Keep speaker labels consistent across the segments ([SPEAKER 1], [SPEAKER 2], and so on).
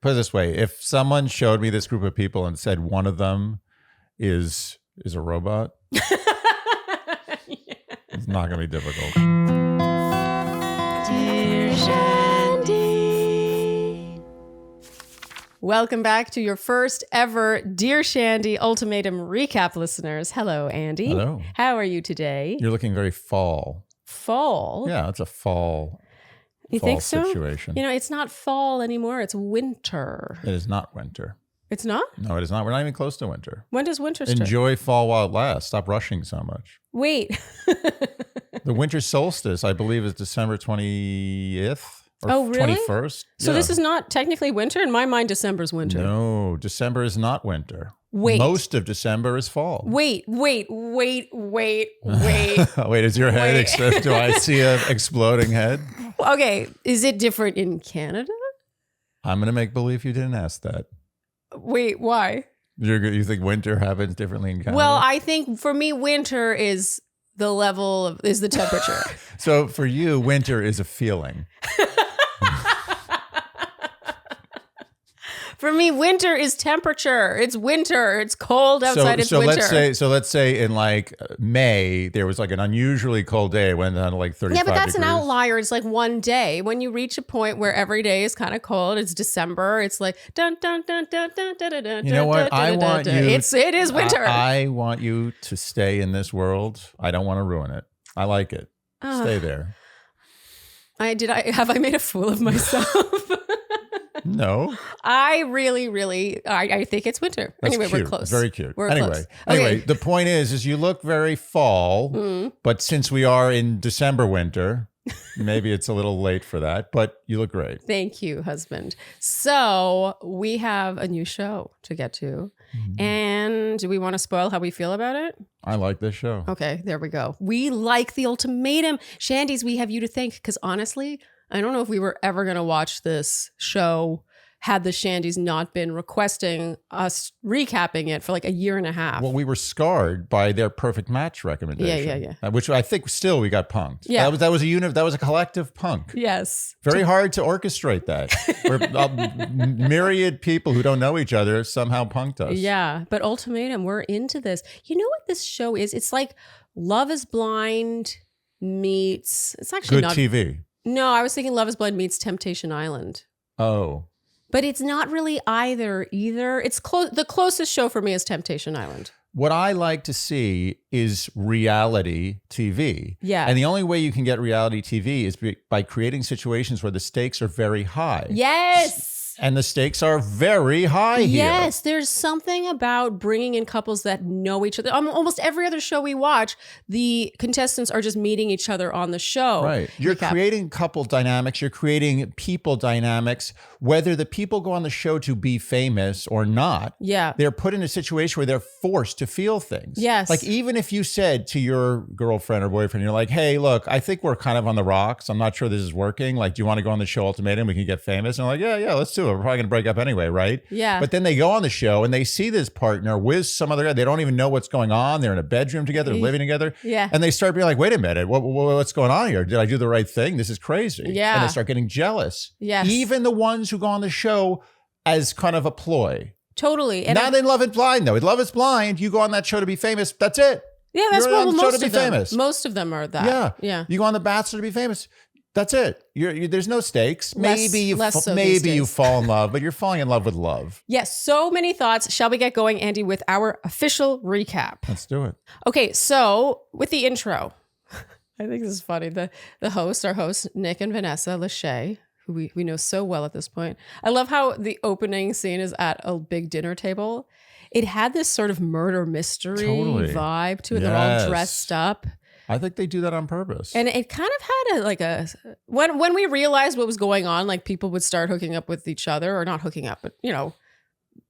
[SPEAKER 1] Put it this way. If someone showed me this group of people and said one of them is a robot, it's not going to be difficult.
[SPEAKER 2] Dear Shandy. Welcome back to your first ever Dear Shandy Ultimatum recap, listeners. Hello, Andy.
[SPEAKER 1] Hello.
[SPEAKER 2] How are you today?
[SPEAKER 1] You're looking very fall.
[SPEAKER 2] Fall?
[SPEAKER 1] Yeah, it's a fall.
[SPEAKER 2] You
[SPEAKER 1] fall
[SPEAKER 2] think so?
[SPEAKER 1] Situation.
[SPEAKER 2] You know, it's not fall anymore. It's winter.
[SPEAKER 1] It is not winter.
[SPEAKER 2] It's not?
[SPEAKER 1] No, it is not. We're not even close to winter.
[SPEAKER 2] When does winter start?
[SPEAKER 1] Enjoy fall while it lasts. Stop rushing so much.
[SPEAKER 2] Wait.
[SPEAKER 1] The winter solstice, I believe, is December 20th or
[SPEAKER 2] Oh, really?
[SPEAKER 1] 21st.
[SPEAKER 2] So
[SPEAKER 1] Yeah.
[SPEAKER 2] this is not technically winter? In my mind, December's winter.
[SPEAKER 1] No, December is not winter.
[SPEAKER 2] Wait.
[SPEAKER 1] Most of December is fall.
[SPEAKER 2] Wait.
[SPEAKER 1] Wait, is your head exploding? Do I see an exploding head?
[SPEAKER 2] Okay. Is it different in Canada?
[SPEAKER 1] I'm going to make believe you didn't ask that.
[SPEAKER 2] Wait, why?
[SPEAKER 1] You think winter happens differently in Canada?
[SPEAKER 2] Well, I think for me, winter is the level is the temperature.
[SPEAKER 1] So for you, winter is a feeling.
[SPEAKER 2] For me, winter is temperature. It's winter. It's cold outside. It's winter.
[SPEAKER 1] Let's say in like May there was like an unusually cold day. It went down to like 35
[SPEAKER 2] Yeah, but that's
[SPEAKER 1] degrees.
[SPEAKER 2] an outlier. It's like one day. When you reach a point where every day is kind of cold, it's December. It's like dun dun dun dun dun dun dun.
[SPEAKER 1] You know what? I want you.
[SPEAKER 2] It is winter.
[SPEAKER 1] I want you to stay in this world. I don't want to ruin it. I like it. Stay there.
[SPEAKER 2] Have I made a fool of myself?
[SPEAKER 1] No.
[SPEAKER 2] I really, I think it's winter.
[SPEAKER 1] That's
[SPEAKER 2] anyway,
[SPEAKER 1] cute.
[SPEAKER 2] We're close.
[SPEAKER 1] Very cute.
[SPEAKER 2] We're
[SPEAKER 1] anyway,
[SPEAKER 2] close.
[SPEAKER 1] Anyway,
[SPEAKER 2] Okay.
[SPEAKER 1] the point is you look very fall, but since we are in December winter, maybe it's a little late for that, but you look great.
[SPEAKER 2] Thank you, husband. So we have a new show to get to. And do we want to spoil how we feel about it?
[SPEAKER 1] I like this show.
[SPEAKER 2] Okay, there we go. We like the Ultimatum. Shandy's, we have you to thank because honestly, I don't know if we were ever going to watch this show had the Shandys not been requesting us recapping it for like a year and a half.
[SPEAKER 1] Well, we were scarred by their perfect match recommendation.
[SPEAKER 2] Yeah.
[SPEAKER 1] Which I think still we got punked.
[SPEAKER 2] Yeah.
[SPEAKER 1] That was a unit. That was a collective punk.
[SPEAKER 2] Yes.
[SPEAKER 1] Very hard to orchestrate that. Where myriad people who don't know each other somehow punked us.
[SPEAKER 2] Yeah, but Ultimatum, we're into this. You know what this show is? It's like Love is Blind meets. It's actually
[SPEAKER 1] Good
[SPEAKER 2] not
[SPEAKER 1] TV.
[SPEAKER 2] No, I was thinking Love is Blind meets Temptation Island.
[SPEAKER 1] Oh.
[SPEAKER 2] But it's not really either. It's the closest show for me is Temptation Island.
[SPEAKER 1] What I like to see is reality TV.
[SPEAKER 2] Yeah.
[SPEAKER 1] And the only way you can get reality TV is by creating situations where the stakes are very high.
[SPEAKER 2] Yes.
[SPEAKER 1] And the stakes are very high here.
[SPEAKER 2] Yes, there's something about bringing in couples that know each other. Almost every other show we watch, the contestants are just meeting each other on the show.
[SPEAKER 1] Right. You're creating couple dynamics. You're creating people dynamics. Whether the people go on the show to be famous or not, they're put in a situation where they're forced to feel things.
[SPEAKER 2] Yes.
[SPEAKER 1] Like even if you said to your girlfriend or boyfriend, you're like, hey, look, I think we're kind of on the rocks. I'm not sure this is working. Like, do you want to go on the show Ultimatum? We can get famous. And I'm like, yeah, let's do it. We're probably going to break up anyway, right?
[SPEAKER 2] Yeah.
[SPEAKER 1] But then they go on the show and they see this partner with some other guy. They don't even know what's going on. They're in a bedroom together, living together.
[SPEAKER 2] Yeah.
[SPEAKER 1] And they start being like, wait a minute, what's going on here? Did I do the right thing? This is crazy.
[SPEAKER 2] Yeah.
[SPEAKER 1] And they start getting jealous.
[SPEAKER 2] Yes.
[SPEAKER 1] Even the ones who go on the show as kind of a ploy.
[SPEAKER 2] Totally. And
[SPEAKER 1] Not in Love is Blind, though. In Love is Blind, you go on that show to be famous. That's it.
[SPEAKER 2] Yeah, that's
[SPEAKER 1] You're on
[SPEAKER 2] what
[SPEAKER 1] the show
[SPEAKER 2] most
[SPEAKER 1] to
[SPEAKER 2] of
[SPEAKER 1] be
[SPEAKER 2] them.
[SPEAKER 1] famous.
[SPEAKER 2] Most of them are that.
[SPEAKER 1] Yeah. You go on The Bachelor to be famous. That's it. There's no stakes.
[SPEAKER 2] Less
[SPEAKER 1] Maybe
[SPEAKER 2] so
[SPEAKER 1] you fall in love, but you're falling in love with love.
[SPEAKER 2] Yes, so many thoughts. Shall we get going, Andy, with our official recap?
[SPEAKER 1] Let's do it.
[SPEAKER 2] Okay, so with the intro, I think this is funny. Our hosts, Nick and Vanessa Lachey, who we know so well at this point. I love how the opening scene is at a big dinner table. It had this sort of murder mystery vibe to it. They're all dressed up.
[SPEAKER 1] I think they do that on purpose.
[SPEAKER 2] And it kind of had when we realized what was going on, like people would start hooking up with each other, or not hooking up, but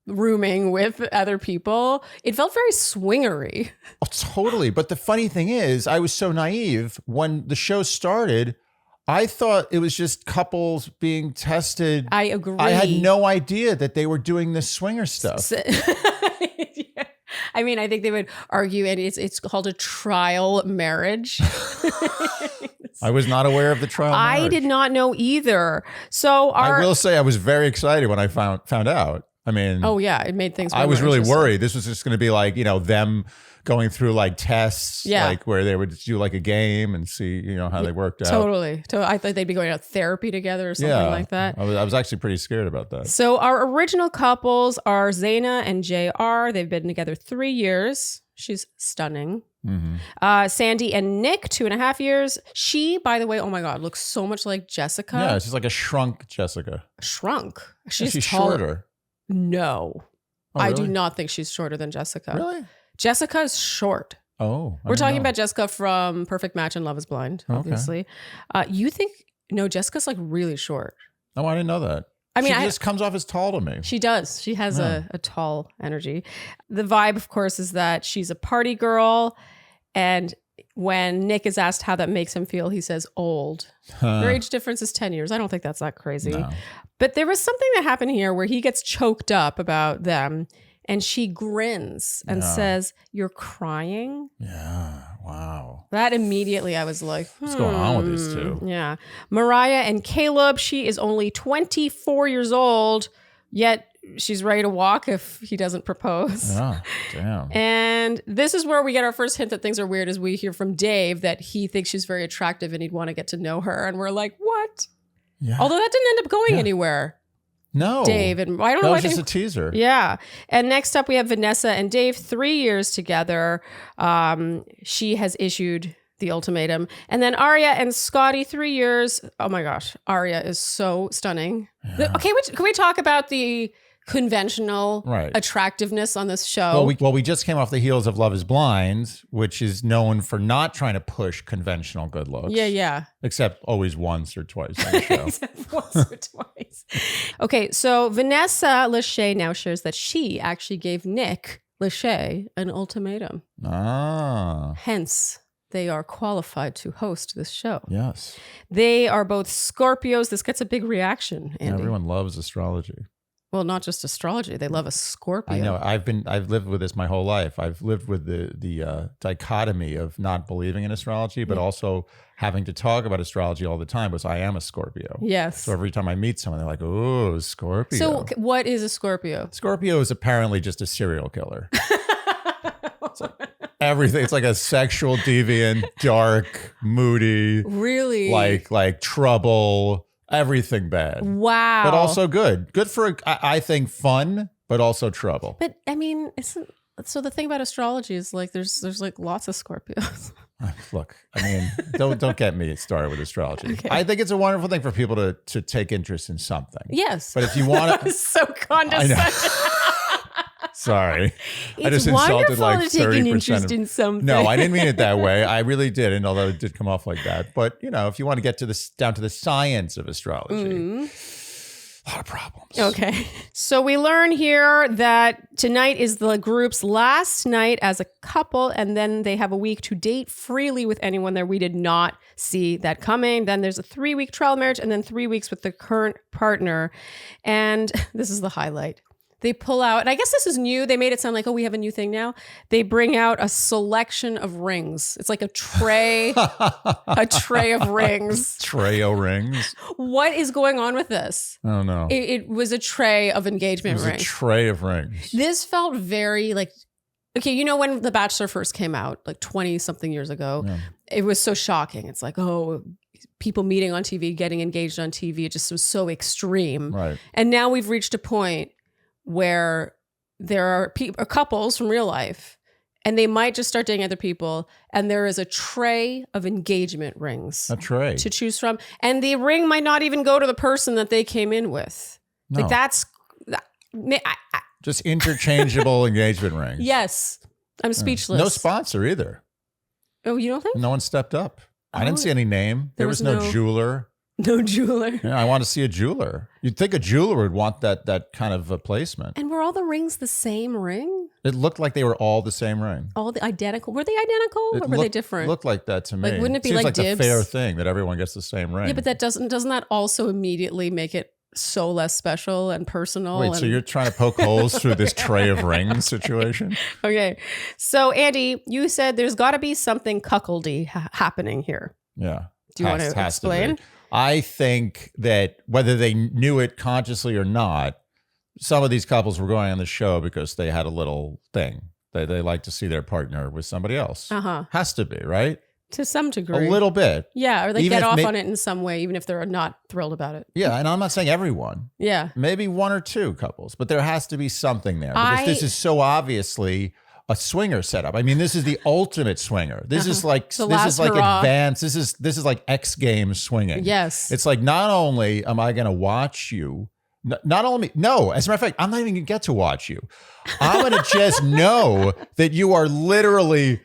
[SPEAKER 2] rooming with other people. It felt very swingery.
[SPEAKER 1] Oh, totally. But the funny thing is, I was so naive when the show started. I thought it was just couples being tested.
[SPEAKER 2] I agree.
[SPEAKER 1] I had no idea that they were doing this swinger stuff.
[SPEAKER 2] Yeah. I mean, I think they would argue, and it's called a trial marriage.
[SPEAKER 1] I was not aware of the trial marriage.
[SPEAKER 2] I did not know either. So
[SPEAKER 1] I will say I was very excited when I found out. I mean,
[SPEAKER 2] oh yeah, it made things.
[SPEAKER 1] I was really worried. This was just going to be like, them going through like tests, like where they would do like a game and see, how they worked out.
[SPEAKER 2] Totally. I thought they'd be going to therapy together or something like that.
[SPEAKER 1] I was actually pretty scared about that.
[SPEAKER 2] So our original couples are Zaina and JR. They've been together 3 years. She's stunning. Mm-hmm. Sandy and Nick, 2.5 years. She, by the way, oh my God, looks so much like Jessica.
[SPEAKER 1] Yeah, she's like a shrunk Jessica.
[SPEAKER 2] Shrunk.
[SPEAKER 1] She's
[SPEAKER 2] taller.
[SPEAKER 1] shorter.
[SPEAKER 2] No.
[SPEAKER 1] Oh, really?
[SPEAKER 2] I do not think she's shorter than Jessica.
[SPEAKER 1] Really?
[SPEAKER 2] Jessica is short.
[SPEAKER 1] Oh.
[SPEAKER 2] We're talking about Jessica from Perfect Match and Love is Blind, obviously. Okay. You think, no, Jessica's like really short.
[SPEAKER 1] Oh, I didn't know that.
[SPEAKER 2] I mean,
[SPEAKER 1] she just comes off as tall to me.
[SPEAKER 2] She does. She has a tall energy. The vibe, of course, is that she's a party girl. And when Nick is asked how that makes him feel, he says old. Their age difference is 10 years. I don't think that's that crazy. No. But there was something that happened here where he gets choked up about them and she grins and says, "You're crying?"
[SPEAKER 1] Yeah. Wow.
[SPEAKER 2] That immediately I was like,
[SPEAKER 1] what's going on with these two?
[SPEAKER 2] Yeah. Mariah and Caleb, she is only 24 years old, yet she's ready to walk if he doesn't propose.
[SPEAKER 1] Yeah, damn.
[SPEAKER 2] And this is where we get our first hint that things are weird as we hear from Dave that he thinks she's very attractive and he'd want to get to know her. And we're like, what? Yeah. Although that didn't end up going anywhere.
[SPEAKER 1] No.
[SPEAKER 2] Dave. And I don't know.
[SPEAKER 1] That was just a teaser.
[SPEAKER 2] Yeah. And next up we have Vanessa and Dave, 3 years together. She has issued the ultimatum. And then Arya and Scotty, 3 years. Oh my gosh. Arya is so stunning. Yeah. Okay. Can we talk about the conventional attractiveness on this show?
[SPEAKER 1] Well, we just came off the heels of Love is Blind, which is known for not trying to push conventional good looks.
[SPEAKER 2] Yeah.
[SPEAKER 1] Except always once or twice on the show.
[SPEAKER 2] Except once or twice. Okay, so Vanessa Lachey now shares that she actually gave Nick Lachey an ultimatum. Hence, they are qualified to host this show.
[SPEAKER 1] Yes.
[SPEAKER 2] They are both Scorpios. This gets a big reaction, Andy.
[SPEAKER 1] Everyone loves astrology.
[SPEAKER 2] Well, not just astrology. They love a Scorpio.
[SPEAKER 1] I know. I've lived with this my whole life. I've lived with the dichotomy of not believing in astrology, but also having to talk about astrology all the time because I am a Scorpio.
[SPEAKER 2] Yes.
[SPEAKER 1] So every time I meet someone, they're like, "Oh, Scorpio."
[SPEAKER 2] So what is a Scorpio?
[SPEAKER 1] Scorpio is apparently just a serial killer. It's like everything. It's like a sexual deviant, dark, moody.
[SPEAKER 2] Really?
[SPEAKER 1] Like trouble. Everything bad.
[SPEAKER 2] Wow.
[SPEAKER 1] But also good. Good for, I think, fun, but also trouble.
[SPEAKER 2] But I mean, so the thing about astrology is like there's like lots of Scorpios.
[SPEAKER 1] Look, I mean, don't get me started with astrology. Okay. I think it's a wonderful thing for people to take interest in something.
[SPEAKER 2] Yes.
[SPEAKER 1] But if you want to.
[SPEAKER 2] So condescending.
[SPEAKER 1] Sorry. I just insulted like 30%
[SPEAKER 2] take an interest in something.
[SPEAKER 1] No, I didn't mean it that way. I really didn't, although it did come off like that. But, if you want to get down to the science of astrology, a lot of problems.
[SPEAKER 2] Okay. So we learn here that tonight is the group's last night as a couple, and then they have a week to date freely with anyone there. We did not see that coming. Then there's a 3-week trial marriage, and then 3 weeks with the current partner. And this is the highlight. They pull out, and I guess this is new. They made it sound like, we have a new thing now. They bring out a selection of rings. It's like a tray of rings.
[SPEAKER 1] Tray of rings.
[SPEAKER 2] What is going on with this?
[SPEAKER 1] I don't know.
[SPEAKER 2] It was a tray of engagement rings.
[SPEAKER 1] A tray of rings.
[SPEAKER 2] This felt very like, okay, when The Bachelor first came out, like 20 something years ago, it was so shocking. It's like, people meeting on TV, getting engaged on TV. It just was so extreme.
[SPEAKER 1] Right.
[SPEAKER 2] And now we've reached a point where there are couples from real life and they might just start dating other people and there is a tray of engagement rings.
[SPEAKER 1] A tray.
[SPEAKER 2] To choose from. And the ring might not even go to the person that they came in with.
[SPEAKER 1] No.
[SPEAKER 2] Like that's...
[SPEAKER 1] just interchangeable engagement rings.
[SPEAKER 2] Yes. I'm speechless.
[SPEAKER 1] No sponsor either.
[SPEAKER 2] Oh, you don't think?
[SPEAKER 1] No one stepped up. I didn't see any name. There was no jeweler.
[SPEAKER 2] No jeweler.
[SPEAKER 1] Yeah, I want to see a jeweler. You'd think a jeweler would want that kind of a placement.
[SPEAKER 2] And were all the rings the same ring?
[SPEAKER 1] It looked like they were all the same ring.
[SPEAKER 2] All the identical? Were they identical or were they different?
[SPEAKER 1] It looked like that to me.
[SPEAKER 2] Like, wouldn't it be
[SPEAKER 1] Seems
[SPEAKER 2] like
[SPEAKER 1] dibs?
[SPEAKER 2] The
[SPEAKER 1] fair thing that everyone gets the same ring.
[SPEAKER 2] Yeah, but that doesn't that also immediately make it so less special and personal?
[SPEAKER 1] Wait, so you're trying to poke holes through this tray of rings situation?
[SPEAKER 2] Okay. So Andy, you said there's got to be something cuckoldy happening here.
[SPEAKER 1] Yeah.
[SPEAKER 2] Do you want to explain?
[SPEAKER 1] I think that whether they knew it consciously or not, some of these couples were going on the show because they had a little thing. They like to see their partner with somebody else. Has to be, right?
[SPEAKER 2] To some degree.
[SPEAKER 1] A little bit.
[SPEAKER 2] Yeah, or they even get off on it in some way, even if they're not thrilled about it.
[SPEAKER 1] Yeah, and I'm not saying everyone.
[SPEAKER 2] Yeah.
[SPEAKER 1] Maybe one or two couples, but there has to be something there. Because this is so obviously a swinger setup. I mean, this is the ultimate swinger. This is like advanced. This is like X Games swinging.
[SPEAKER 2] Yes.
[SPEAKER 1] It's like, not only am I going to watch you, not only, no, as a matter of fact, I'm not even going to get to watch you. I'm going to just know that you are literally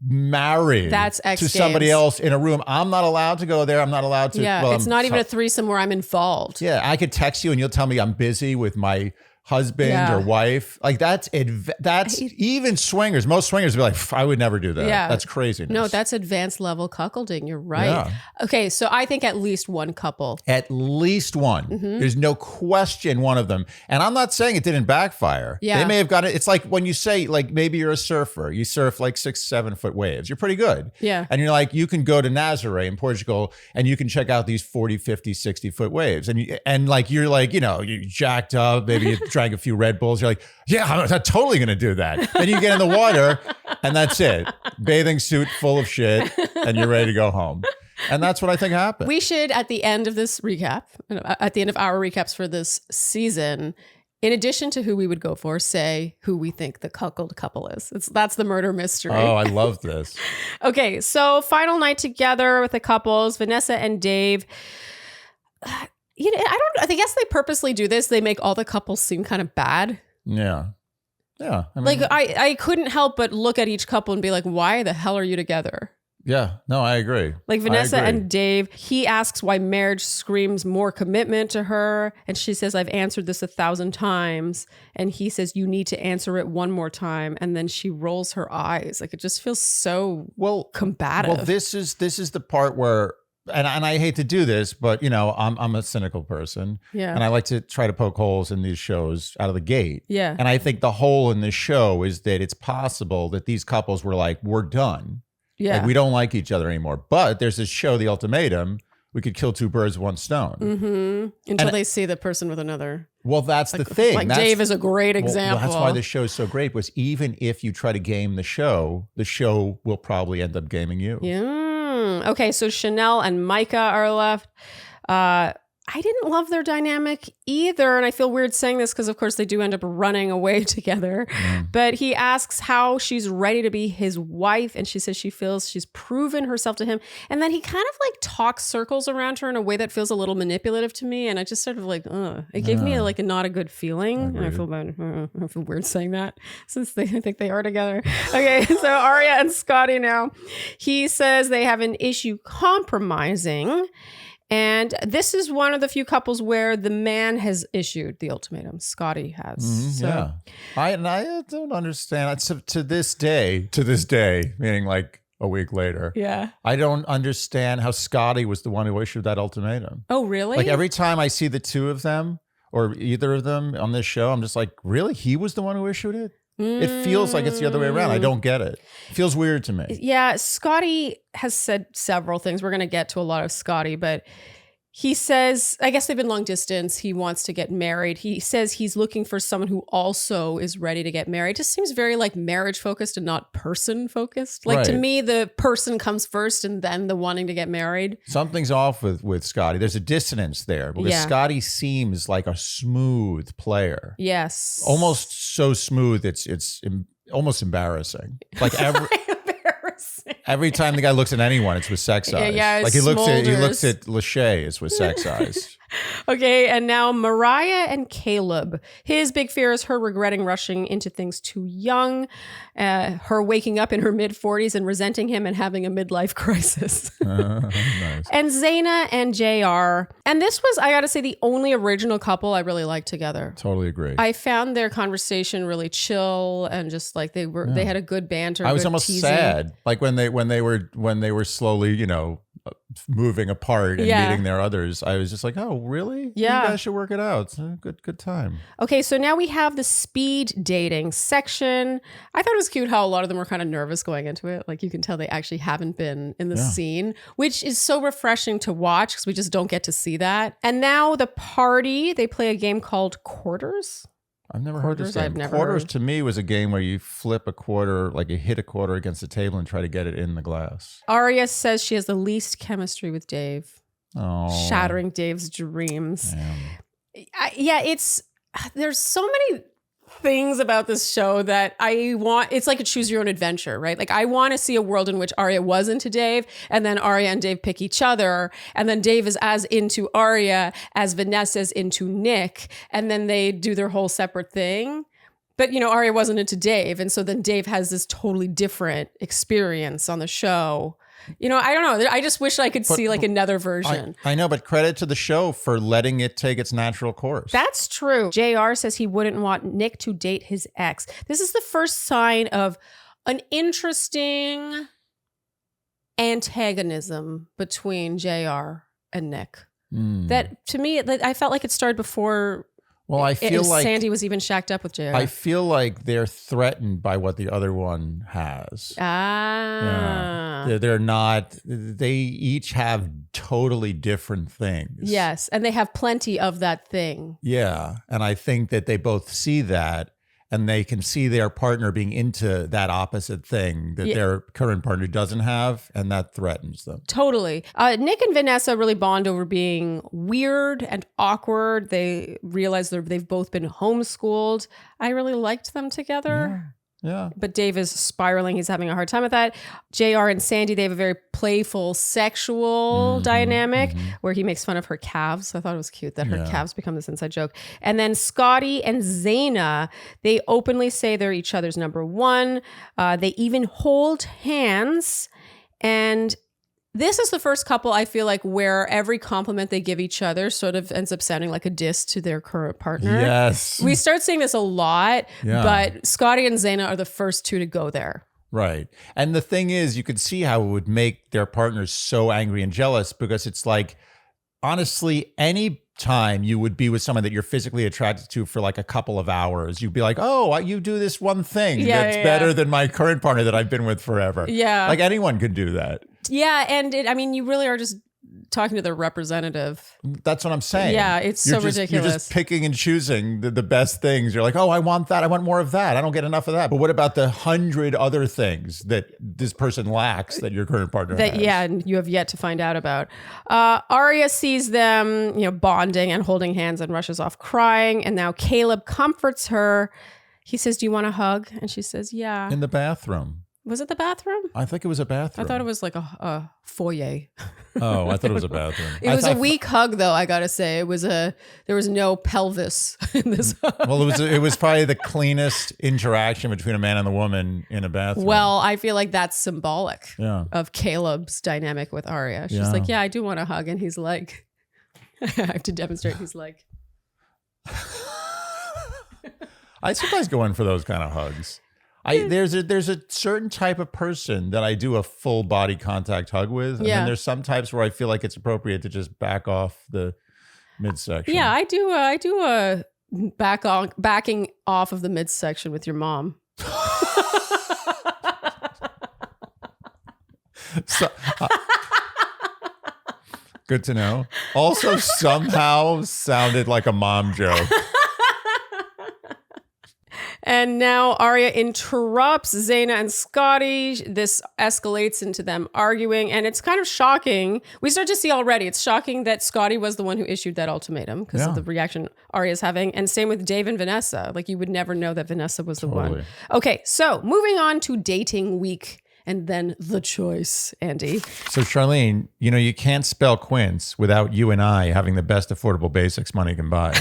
[SPEAKER 1] married to somebody else in a room. I'm not allowed to go there. I'm not allowed to.
[SPEAKER 2] Yeah, it's not even a threesome where I'm involved.
[SPEAKER 1] Yeah, I could text you and you'll tell me I'm busy with my husband or wife. Like that's even swingers. Most swingers would be like, I would never do that. Yeah. That's craziness.
[SPEAKER 2] No, that's advanced level cuckolding. You're right. Yeah. Okay, so I think at least one couple.
[SPEAKER 1] At least one. There's no question one of them. And I'm not saying it didn't backfire. Yeah. They may have got it. It's like when you say, like, maybe you're a surfer. You surf like 6-7 foot waves. You're pretty good.
[SPEAKER 2] Yeah.
[SPEAKER 1] And you're like, you can go to Nazaré in Portugal and you can check out these 40, 50, 60 foot waves. And you're like, you jacked up, maybe you drank a few Red Bulls. You're like, yeah, I'm totally going to do that. Then you get in the water and that's it. Bathing suit full of shit and you're ready to go home. And that's what I think happened.
[SPEAKER 2] We should, at the end of this recap, at the end of our recaps for this season, in addition to who we would go for, say who we think the cuckold couple is. That's the murder mystery.
[SPEAKER 1] Oh, I love this.
[SPEAKER 2] Okay, so final night together with the couples, Vanessa and Dave. I guess they purposely do this. They make all the couples seem kind of bad.
[SPEAKER 1] Yeah. Yeah.
[SPEAKER 2] I mean, I couldn't help but look at each couple and be like, why the hell are you together?
[SPEAKER 1] Yeah. No, I agree.
[SPEAKER 2] Like Vanessa and Dave, he asks why marriage screams more commitment to her. And she says, I've answered this 1,000 times. And he says, you need to answer it one more time. And then she rolls her eyes. Like, it just feels so combative.
[SPEAKER 1] Well, this is the part where, and I hate to do this, but I'm a cynical person.
[SPEAKER 2] Yeah.
[SPEAKER 1] And I like to try to poke holes in these shows out of the gate.
[SPEAKER 2] Yeah.
[SPEAKER 1] And I think the hole in this show is that it's possible that these couples were like, we're done.
[SPEAKER 2] Yeah.
[SPEAKER 1] Like, we don't like each other anymore. But there's this show, The Ultimatum. We could kill two birds with one stone.
[SPEAKER 2] Mm-hmm. Until they see the person with another.
[SPEAKER 1] Well, that's the thing.
[SPEAKER 2] Like Dave is a great example.
[SPEAKER 1] That's why the show is so great, was even if you try to game the show will probably end up gaming you.
[SPEAKER 2] Yeah. Okay, so Chanel and Micah are left. I didn't love their dynamic either. And I feel weird saying this because, of course, they do end up running away together. But he asks how she's ready to be his wife. And she says she feels she's proven herself to him. And then he kind of like talks circles around her in a way that feels a little manipulative to me. And I just sort of like, it gave me like a not a good feeling. And I feel weird saying that since I think they are together. Okay, so Aria and Scotty now. He says they have an issue compromising. And this is one of the few couples where the man has issued the ultimatum. Scotty has.
[SPEAKER 1] Yeah. I don't understand. To this day, meaning like a week later.
[SPEAKER 2] Yeah.
[SPEAKER 1] I don't understand how Scotty was the one who issued that ultimatum.
[SPEAKER 2] Oh, really?
[SPEAKER 1] Like every time I see the two of them or either of them on this show, I'm just like, really? He was the one who issued it? It feels like it's the other way around. I don't get it. It feels weird to me.
[SPEAKER 2] Yeah, Scotty has said several things. We're going to get to a lot of Scotty, but he says, I guess they've been long distance. He wants to get married. He says he's looking for someone who also is ready to get married. It just seems very like marriage focused and not person focused. Like to me, the person comes first and then the wanting to get married.
[SPEAKER 1] Something's off with Scotty. There's a dissonance there because Scotty seems like a smooth player.
[SPEAKER 2] Yes.
[SPEAKER 1] Almost so smooth, it's almost embarrassing. Like every time the guy looks at anyone, it's with sex eyes.
[SPEAKER 2] Yeah,
[SPEAKER 1] like he looks at Lachey, it's with sex eyes.
[SPEAKER 2] Okay, and now Mariah and Caleb. His big fear is her regretting rushing into things too young, her waking up in her mid-40s and resenting him and having a midlife crisis.
[SPEAKER 1] Nice.
[SPEAKER 2] And Zaina and JR. And this was, I gotta say, the only original couple I really liked together.
[SPEAKER 1] Totally agree.
[SPEAKER 2] I found their conversation really chill and just like they had a good banter.
[SPEAKER 1] I was almost
[SPEAKER 2] teasing.
[SPEAKER 1] sad, like when they were slowly, moving apart and
[SPEAKER 2] Yeah.
[SPEAKER 1] meeting their others, I was just like, oh, really?
[SPEAKER 2] Yeah.
[SPEAKER 1] You guys should work it out. It's a good time.
[SPEAKER 2] Okay, so now we have the speed dating section. I thought it was cute how a lot of them were kind of nervous going into it. Like you can tell they actually haven't been in the scene, which is so refreshing to watch because we just don't get to see that. And now the party, they play a game called Quarters.
[SPEAKER 1] I've never heard this
[SPEAKER 2] Quarters,
[SPEAKER 1] game.
[SPEAKER 2] I've never
[SPEAKER 1] Quarters
[SPEAKER 2] heard.
[SPEAKER 1] to me was a game where you flip a quarter, like you hit a quarter against the table and try to get it in the glass.
[SPEAKER 2] Arya says she has the least chemistry with Dave,
[SPEAKER 1] Oh,
[SPEAKER 2] shattering Dave's dreams.
[SPEAKER 1] damn.
[SPEAKER 2] There's so many things about this show that I want. It's like a choose your own adventure, right? Like I want to see a world in which Arya was into Dave, and then Arya and Dave pick each other, and then Dave is as into Arya as Vanessa's into Nick, and then they do their whole separate thing. But Arya wasn't into Dave, and so then Dave has this totally different experience on the show. I don't know. I just wish I could see like another version.
[SPEAKER 1] I know, but credit to the show for letting it take its natural course.
[SPEAKER 2] That's true. JR says he wouldn't want Nick to date his ex. This is the first sign of an interesting antagonism between JR and Nick. That to me, I felt like it started before.
[SPEAKER 1] Well, I feel like
[SPEAKER 2] Shandy was even shacked up with JR.
[SPEAKER 1] I feel like they're threatened by what the other one has.
[SPEAKER 2] Ah.
[SPEAKER 1] They're not. They each have totally different things.
[SPEAKER 2] Yes, and they have plenty of that thing.
[SPEAKER 1] Yeah, and I think that they both see that, and they can see their partner being into that opposite thing that their current partner doesn't have, and that threatens them.
[SPEAKER 2] Totally. Nick and Vanessa really bond over being weird and awkward. They realize they've both been homeschooled. I really liked them together.
[SPEAKER 1] Yeah.
[SPEAKER 2] But Dave is spiraling. He's having a hard time with that. JR and Sandy, they have a very playful sexual dynamic where he makes fun of her calves. I thought it was cute that her calves become this inside joke. And then Scotty and Zaina, they openly say they're each other's number one. They even hold hands. And this is the first couple I feel like where every compliment they give each other sort of ends up sounding like a diss to their current partner.
[SPEAKER 1] Yes.
[SPEAKER 2] We start seeing this a lot,
[SPEAKER 1] Yeah.
[SPEAKER 2] but Scotty and Zaina are the first two to go there.
[SPEAKER 1] Right. And the thing is, you could see how it would make their partners so angry and jealous because it's like, honestly, any time you would be with someone that you're physically attracted to for like a couple of hours, you'd be like, oh, you do this one thing that's better than my current partner that I've been with forever.
[SPEAKER 2] Yeah.
[SPEAKER 1] Like anyone could do that.
[SPEAKER 2] Yeah. And you really are just talking to the representative.
[SPEAKER 1] That's what I'm saying.
[SPEAKER 2] Yeah, it's so ridiculous.
[SPEAKER 1] You're just picking and choosing the best things. You're like, oh, I want that. I want more of that. I don't get enough of that. But what about the 100 other things that this person lacks that your current partner has?
[SPEAKER 2] Yeah, and you have yet to find out about. Arya sees them, bonding and holding hands and rushes off crying. And now Caleb comforts her. He says, do you want a hug? And she says, yeah.
[SPEAKER 1] In the bathroom.
[SPEAKER 2] Was it the bathroom?
[SPEAKER 1] I think it was a bathroom.
[SPEAKER 2] I thought it was like a foyer.
[SPEAKER 1] Oh, I thought it was a bathroom.
[SPEAKER 2] It was a weak hug, though. I gotta say, there was no pelvis in this hug.
[SPEAKER 1] Well, it was probably the cleanest interaction between a man and a woman in a bathroom.
[SPEAKER 2] Well, I feel like that's symbolic
[SPEAKER 1] Yeah.
[SPEAKER 2] of Caleb's dynamic with Arya. She's
[SPEAKER 1] Yeah.
[SPEAKER 2] like, yeah, I do want a hug, and he's like, I have to demonstrate. He's like,
[SPEAKER 1] I sometimes go in for those kind of hugs. There's a certain type of person that I do a full body contact hug with, and then there's some types where I feel like it's appropriate to just back off the midsection.
[SPEAKER 2] yeah, I do a backing off of the midsection with your mom.
[SPEAKER 1] So, good to know. Also, somehow sounded like a mom joke.
[SPEAKER 2] And now Arya interrupts Zaina and Scotty. This escalates into them arguing, and it's kind of shocking. We start to see already, it's shocking that Scotty was the one who issued that ultimatum because of the reaction Arya's having. And same with Dave and Vanessa. Like, you would never know that Vanessa was the one. Okay, so moving on to dating week and then the choice, Andy.
[SPEAKER 1] So, Sharleen, you can't spell quince without you and I having the best affordable basics money can buy.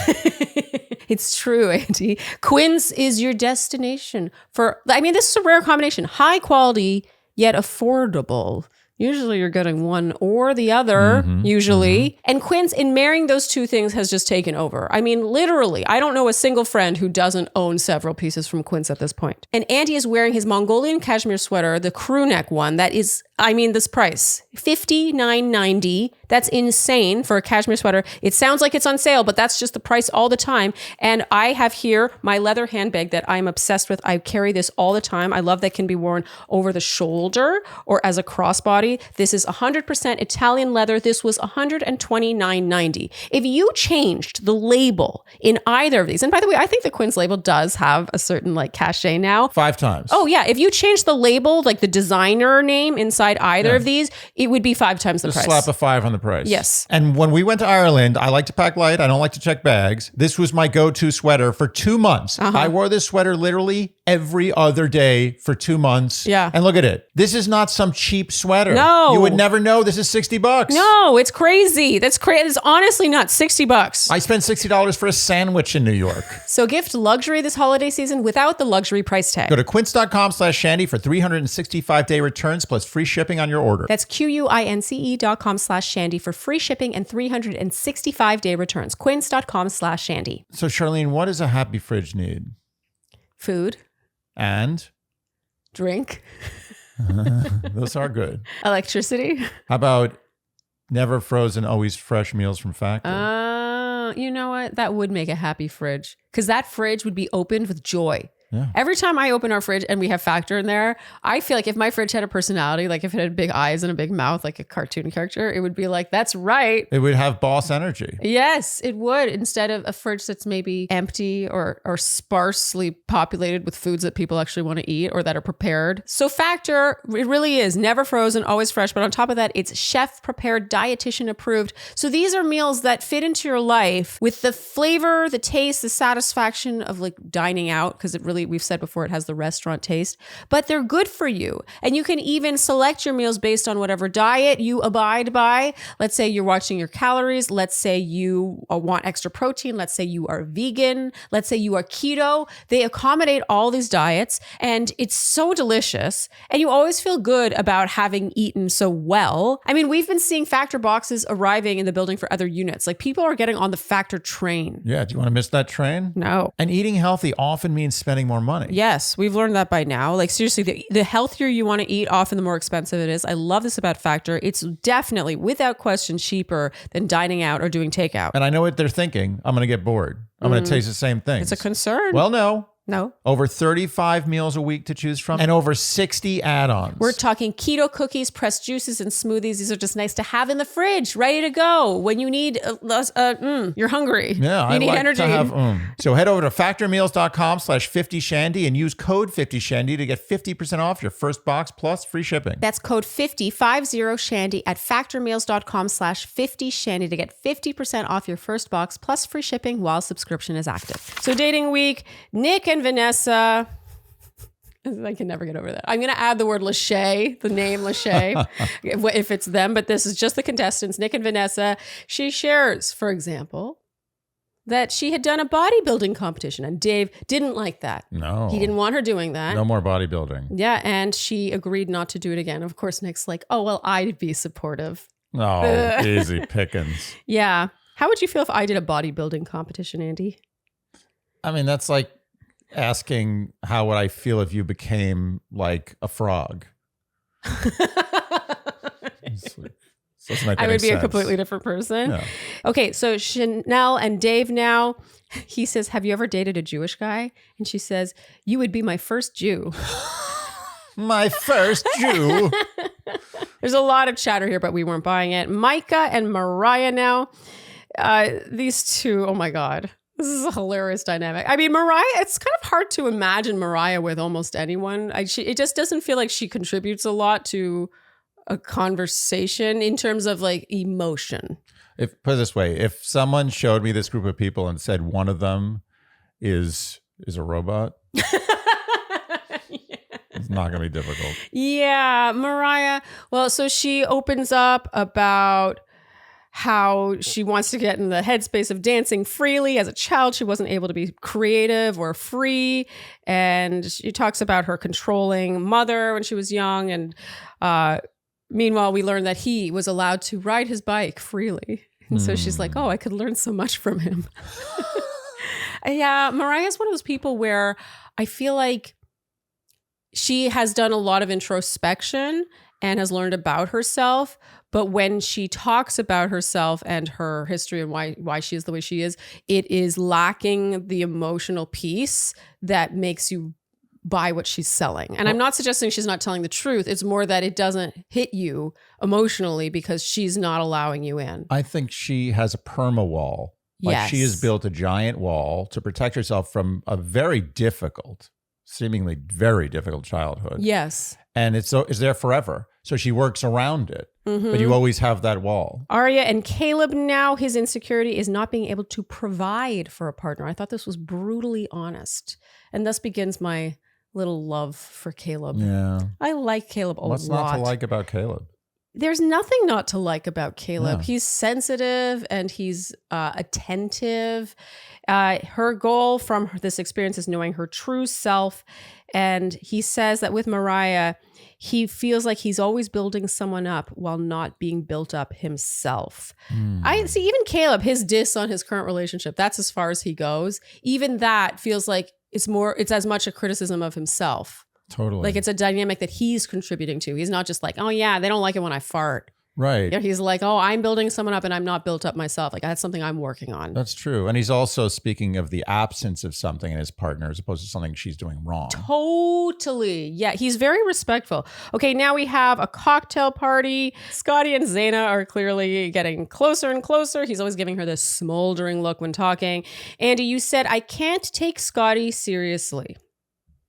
[SPEAKER 2] It's true, Andy. Quince is your destination for, this is a rare combination. High quality, yet affordable. Usually you're getting one or the other, usually. And Quince, in marrying those two things, has just taken over. I mean, literally, I don't know a single friend who doesn't own several pieces from Quince at this point. And Andy is wearing his Mongolian cashmere sweater, the crew neck one, that is, I mean, this price, $59.90. That's insane for a cashmere sweater. It sounds like it's on sale, but that's just the price all the time. And I have here my leather handbag that I'm obsessed with. I carry this all the time. I love that it can be worn over the shoulder or as a crossbody. This is 100% Italian leather. This was $129.90. If you changed the label in either of these, and by the way, I think the Quince label does have a certain like cachet now.
[SPEAKER 1] 5 times.
[SPEAKER 2] Oh yeah. If you change the label, like the designer name inside either of these, it would be 5 times the
[SPEAKER 1] Just
[SPEAKER 2] price.
[SPEAKER 1] slap a 5 on the price.
[SPEAKER 2] Yes.
[SPEAKER 1] And when we went to Ireland, I like to pack light. I don't like to check bags. This was my go-to sweater for 2 months. I wore this sweater literally every other day for 2 months.
[SPEAKER 2] Yeah.
[SPEAKER 1] And look at it. This is not some cheap sweater.
[SPEAKER 2] No.
[SPEAKER 1] You would never know this is $60.
[SPEAKER 2] No, it's crazy. That's crazy. It's honestly not $60.
[SPEAKER 1] I spent $60 for a sandwich in New York.
[SPEAKER 2] So gift luxury this holiday season without the luxury price tag.
[SPEAKER 1] Go to quince.com/Shandy for 365-day returns plus free shipping on your order.
[SPEAKER 2] That's QUINCE.com/Shandy for free shipping and 365-day returns. Quince.com/Shandy.
[SPEAKER 1] So Sharleen, what does a happy fridge need?
[SPEAKER 2] Food,
[SPEAKER 1] And
[SPEAKER 2] drink,
[SPEAKER 1] those are good.
[SPEAKER 2] electricity.
[SPEAKER 1] How about never frozen, always fresh meals from factory?
[SPEAKER 2] You know what? That would make a happy fridge because that fridge would be opened with joy.
[SPEAKER 1] Yeah.
[SPEAKER 2] Every time I open our fridge and we have Factor in there, I feel like if my fridge had a personality, like if it had big eyes and a big mouth, like a cartoon character, it would be like, that's right.
[SPEAKER 1] It would have boss energy.
[SPEAKER 2] Yes, it would. Instead of a fridge that's maybe empty or sparsely populated with foods that people actually want to eat or that are prepared. So Factor, it really is never frozen, always fresh. But on top of that, it's chef prepared, dietitian approved. So these are meals that fit into your life with the flavor, the taste, the satisfaction of like dining out, because it really, we've said before, it has the restaurant taste, but they're good for you. And you can even select your meals based on whatever diet you abide by. Let's say you're watching your calories. Let's say you want extra protein. Let's say you are vegan. Let's say you are keto. They accommodate all these diets and it's so delicious. And you always feel good about having eaten so well. I mean, we've been seeing Factor boxes arriving in the building for other units. Like people are getting on the Factor train.
[SPEAKER 1] Yeah. Do you want to miss that train?
[SPEAKER 2] No.
[SPEAKER 1] And eating healthy often means spending more money.
[SPEAKER 2] Yes, we've learned that by now. Like seriously, the healthier you want to eat, often the more expensive it is. I love this about Factor. It's definitely, without question, cheaper than dining out or doing takeout.
[SPEAKER 1] And I know what they're thinking. I'm going to get bored. I'm going to taste the same thing.
[SPEAKER 2] It's a concern.
[SPEAKER 1] Well, no.
[SPEAKER 2] No.
[SPEAKER 1] Over 35 meals a week to choose from and over 60 add-ons.
[SPEAKER 2] We're talking keto cookies, pressed juices, and smoothies. These are just nice to have in the fridge, ready to go when you need, you're hungry.
[SPEAKER 1] Yeah,
[SPEAKER 2] you need
[SPEAKER 1] like
[SPEAKER 2] energy.
[SPEAKER 1] to have So head over to factormeals.com/50shandy and use code 50shandy to get 50% off your first box plus free shipping.
[SPEAKER 2] That's code 50 Shandy at factormeals.com/50shandy to get 50% off your first box plus free shipping while subscription is active. So dating week, Nick and Vanessa. I can never get over that. I'm going to add the word Lachey, the name Lachey, if it's them, but this is just the contestants, Nick and Vanessa. She shares, for example, that she had done a bodybuilding competition and Dave didn't like that.
[SPEAKER 1] No.
[SPEAKER 2] He didn't want her doing that.
[SPEAKER 1] No more bodybuilding.
[SPEAKER 2] Yeah, and she agreed not to do it again. Of course, Nick's like, oh, well, I'd be supportive.
[SPEAKER 1] Oh, easy pickings.
[SPEAKER 2] Yeah. How would you feel if I did a bodybuilding competition, Andy?
[SPEAKER 1] I mean, that's like asking how would I feel if you became like a frog.
[SPEAKER 2] I would be a completely different person. Yeah. Okay, so Chanel and Dave now, he says, have you ever dated a Jewish guy? And she says, you would be my first Jew.
[SPEAKER 1] My first Jew.
[SPEAKER 2] There's a lot of chatter here, but we weren't buying it. Micah and Mariah now. These two, oh my God. This is a hilarious dynamic. I mean, Mariah, it's kind of hard to imagine Mariah with almost anyone. It just doesn't feel like she contributes a lot to a conversation in terms of like emotion.
[SPEAKER 1] Put it this way, if someone showed me this group of people and said one of them is a robot, it's not going to be difficult.
[SPEAKER 2] Yeah, Mariah. Well, so she opens up about how she wants to get in the headspace of dancing freely. As a child, she wasn't able to be creative or free. And she talks about her controlling mother when she was young and Meanwhile, we learn that he was allowed to ride his bike freely. And so she's like, oh, I could learn so much from him. Yeah, Mariah's one of those people where I feel like she has done a lot of introspection and has learned about herself. But when she talks about herself and her history and why she is the way she is, it is lacking the emotional piece that makes you buy what she's selling. And I'm not suggesting she's not telling the truth. It's more that it doesn't hit you emotionally because she's not allowing you in.
[SPEAKER 1] I think she has a perma wall. Like she has built a giant wall to protect herself from a very difficult, seemingly very difficult childhood.
[SPEAKER 2] Yes.
[SPEAKER 1] And it's there forever. So she works around it. But you always have that wall.
[SPEAKER 2] Arya and Caleb now, his insecurity is not being able to provide for a partner. I thought this was brutally honest. And thus begins my little love for Caleb.
[SPEAKER 1] Yeah.
[SPEAKER 2] I like Caleb a lot.
[SPEAKER 1] What's not to like about Caleb?
[SPEAKER 2] There's nothing not to like about Caleb.
[SPEAKER 1] Yeah.
[SPEAKER 2] He's sensitive and he's attentive. Her goal from this experience is knowing her true self. And he says that with Mariah, he feels like he's always building someone up while not being built up himself. I see even Caleb, his diss on his current relationship, that's as far as he goes. Even that feels like it's as much a criticism of himself.
[SPEAKER 1] Totally.
[SPEAKER 2] Like it's a dynamic that he's contributing to. He's not just like, oh yeah, they don't like it when I fart.
[SPEAKER 1] Right.
[SPEAKER 2] Yeah, he's like, oh, I'm building someone up and I'm not built up myself. Like that's something I'm working on.
[SPEAKER 1] That's true. And he's also speaking of the absence of something in his partner as opposed to something she's doing wrong.
[SPEAKER 2] Totally. Yeah, he's very respectful. Okay, now we have a cocktail party. Scotty and Zaina are clearly getting closer and closer. He's always giving her this smoldering look when talking. Andy, you said, I can't take Scotty seriously.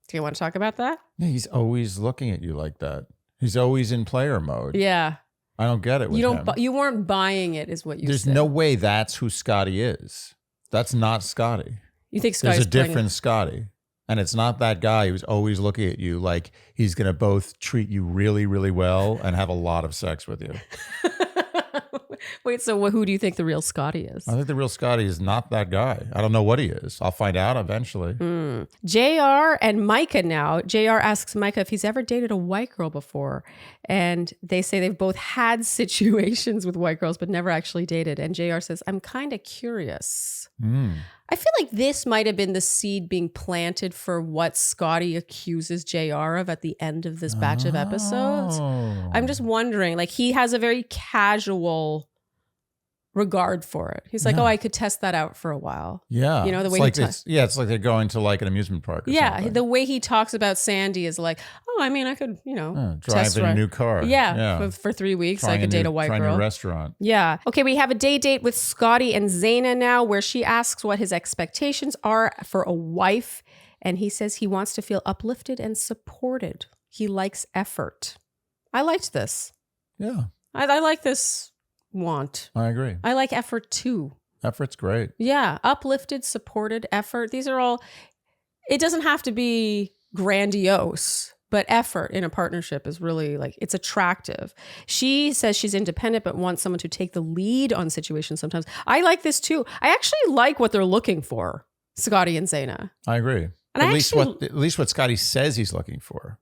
[SPEAKER 2] Do you want to talk about that?
[SPEAKER 1] Yeah, he's always looking at you like that. He's always in player mode.
[SPEAKER 2] Yeah.
[SPEAKER 1] I don't get it with him.
[SPEAKER 2] You weren't buying it, is what you
[SPEAKER 1] There's
[SPEAKER 2] said.
[SPEAKER 1] no way that's who Scotty is. That's not Scotty.
[SPEAKER 2] You think Scotty's
[SPEAKER 1] There's a different Scotty. And it's not that guy who's always looking at you like he's going to both treat you really, really well and have a lot of sex with you.
[SPEAKER 2] Wait, so who do you think the real Scotty is?
[SPEAKER 1] I think the real Scotty is not that guy. I don't know what he is. I'll find out eventually.
[SPEAKER 2] JR and Micah now. JR asks Micah if he's ever dated a white girl before. And they say they've both had situations with white girls, but never actually dated. And JR says, I'm kind of curious. I feel like this might have been the seed being planted for what Scotty accuses JR of at the end of this batch of episodes. I'm just wondering, like he has a very casual regard for it. He's like, oh, I could test that out for a while.
[SPEAKER 1] Yeah.
[SPEAKER 2] You know, the
[SPEAKER 1] it's
[SPEAKER 2] way
[SPEAKER 1] like
[SPEAKER 2] he
[SPEAKER 1] it's like they're going to like an amusement park or something.
[SPEAKER 2] the way he talks about Sandy is like, oh, I mean, I could,
[SPEAKER 1] drive in a new car.
[SPEAKER 2] Yeah. For 3 weeks, I could date a white girl.
[SPEAKER 1] Try a new restaurant.
[SPEAKER 2] Yeah. Okay, we have a date with Scotty and Zaina now where she asks what his expectations are for a wife. And he says he wants to feel uplifted and supported. He likes effort. I liked this.
[SPEAKER 1] Yeah.
[SPEAKER 2] I like this want.
[SPEAKER 1] I agree.
[SPEAKER 2] I like effort too.
[SPEAKER 1] Effort's great.
[SPEAKER 2] Yeah. Uplifted, supported, effort. These are all, it doesn't have to be grandiose, but effort in a partnership is really like, it's attractive. She says she's independent, but wants someone to take the lead on situations sometimes. I like this too. I actually like what they're looking for, Scotty and Zaina.
[SPEAKER 1] I agree.
[SPEAKER 2] And
[SPEAKER 1] at least what Scotty says he's looking for.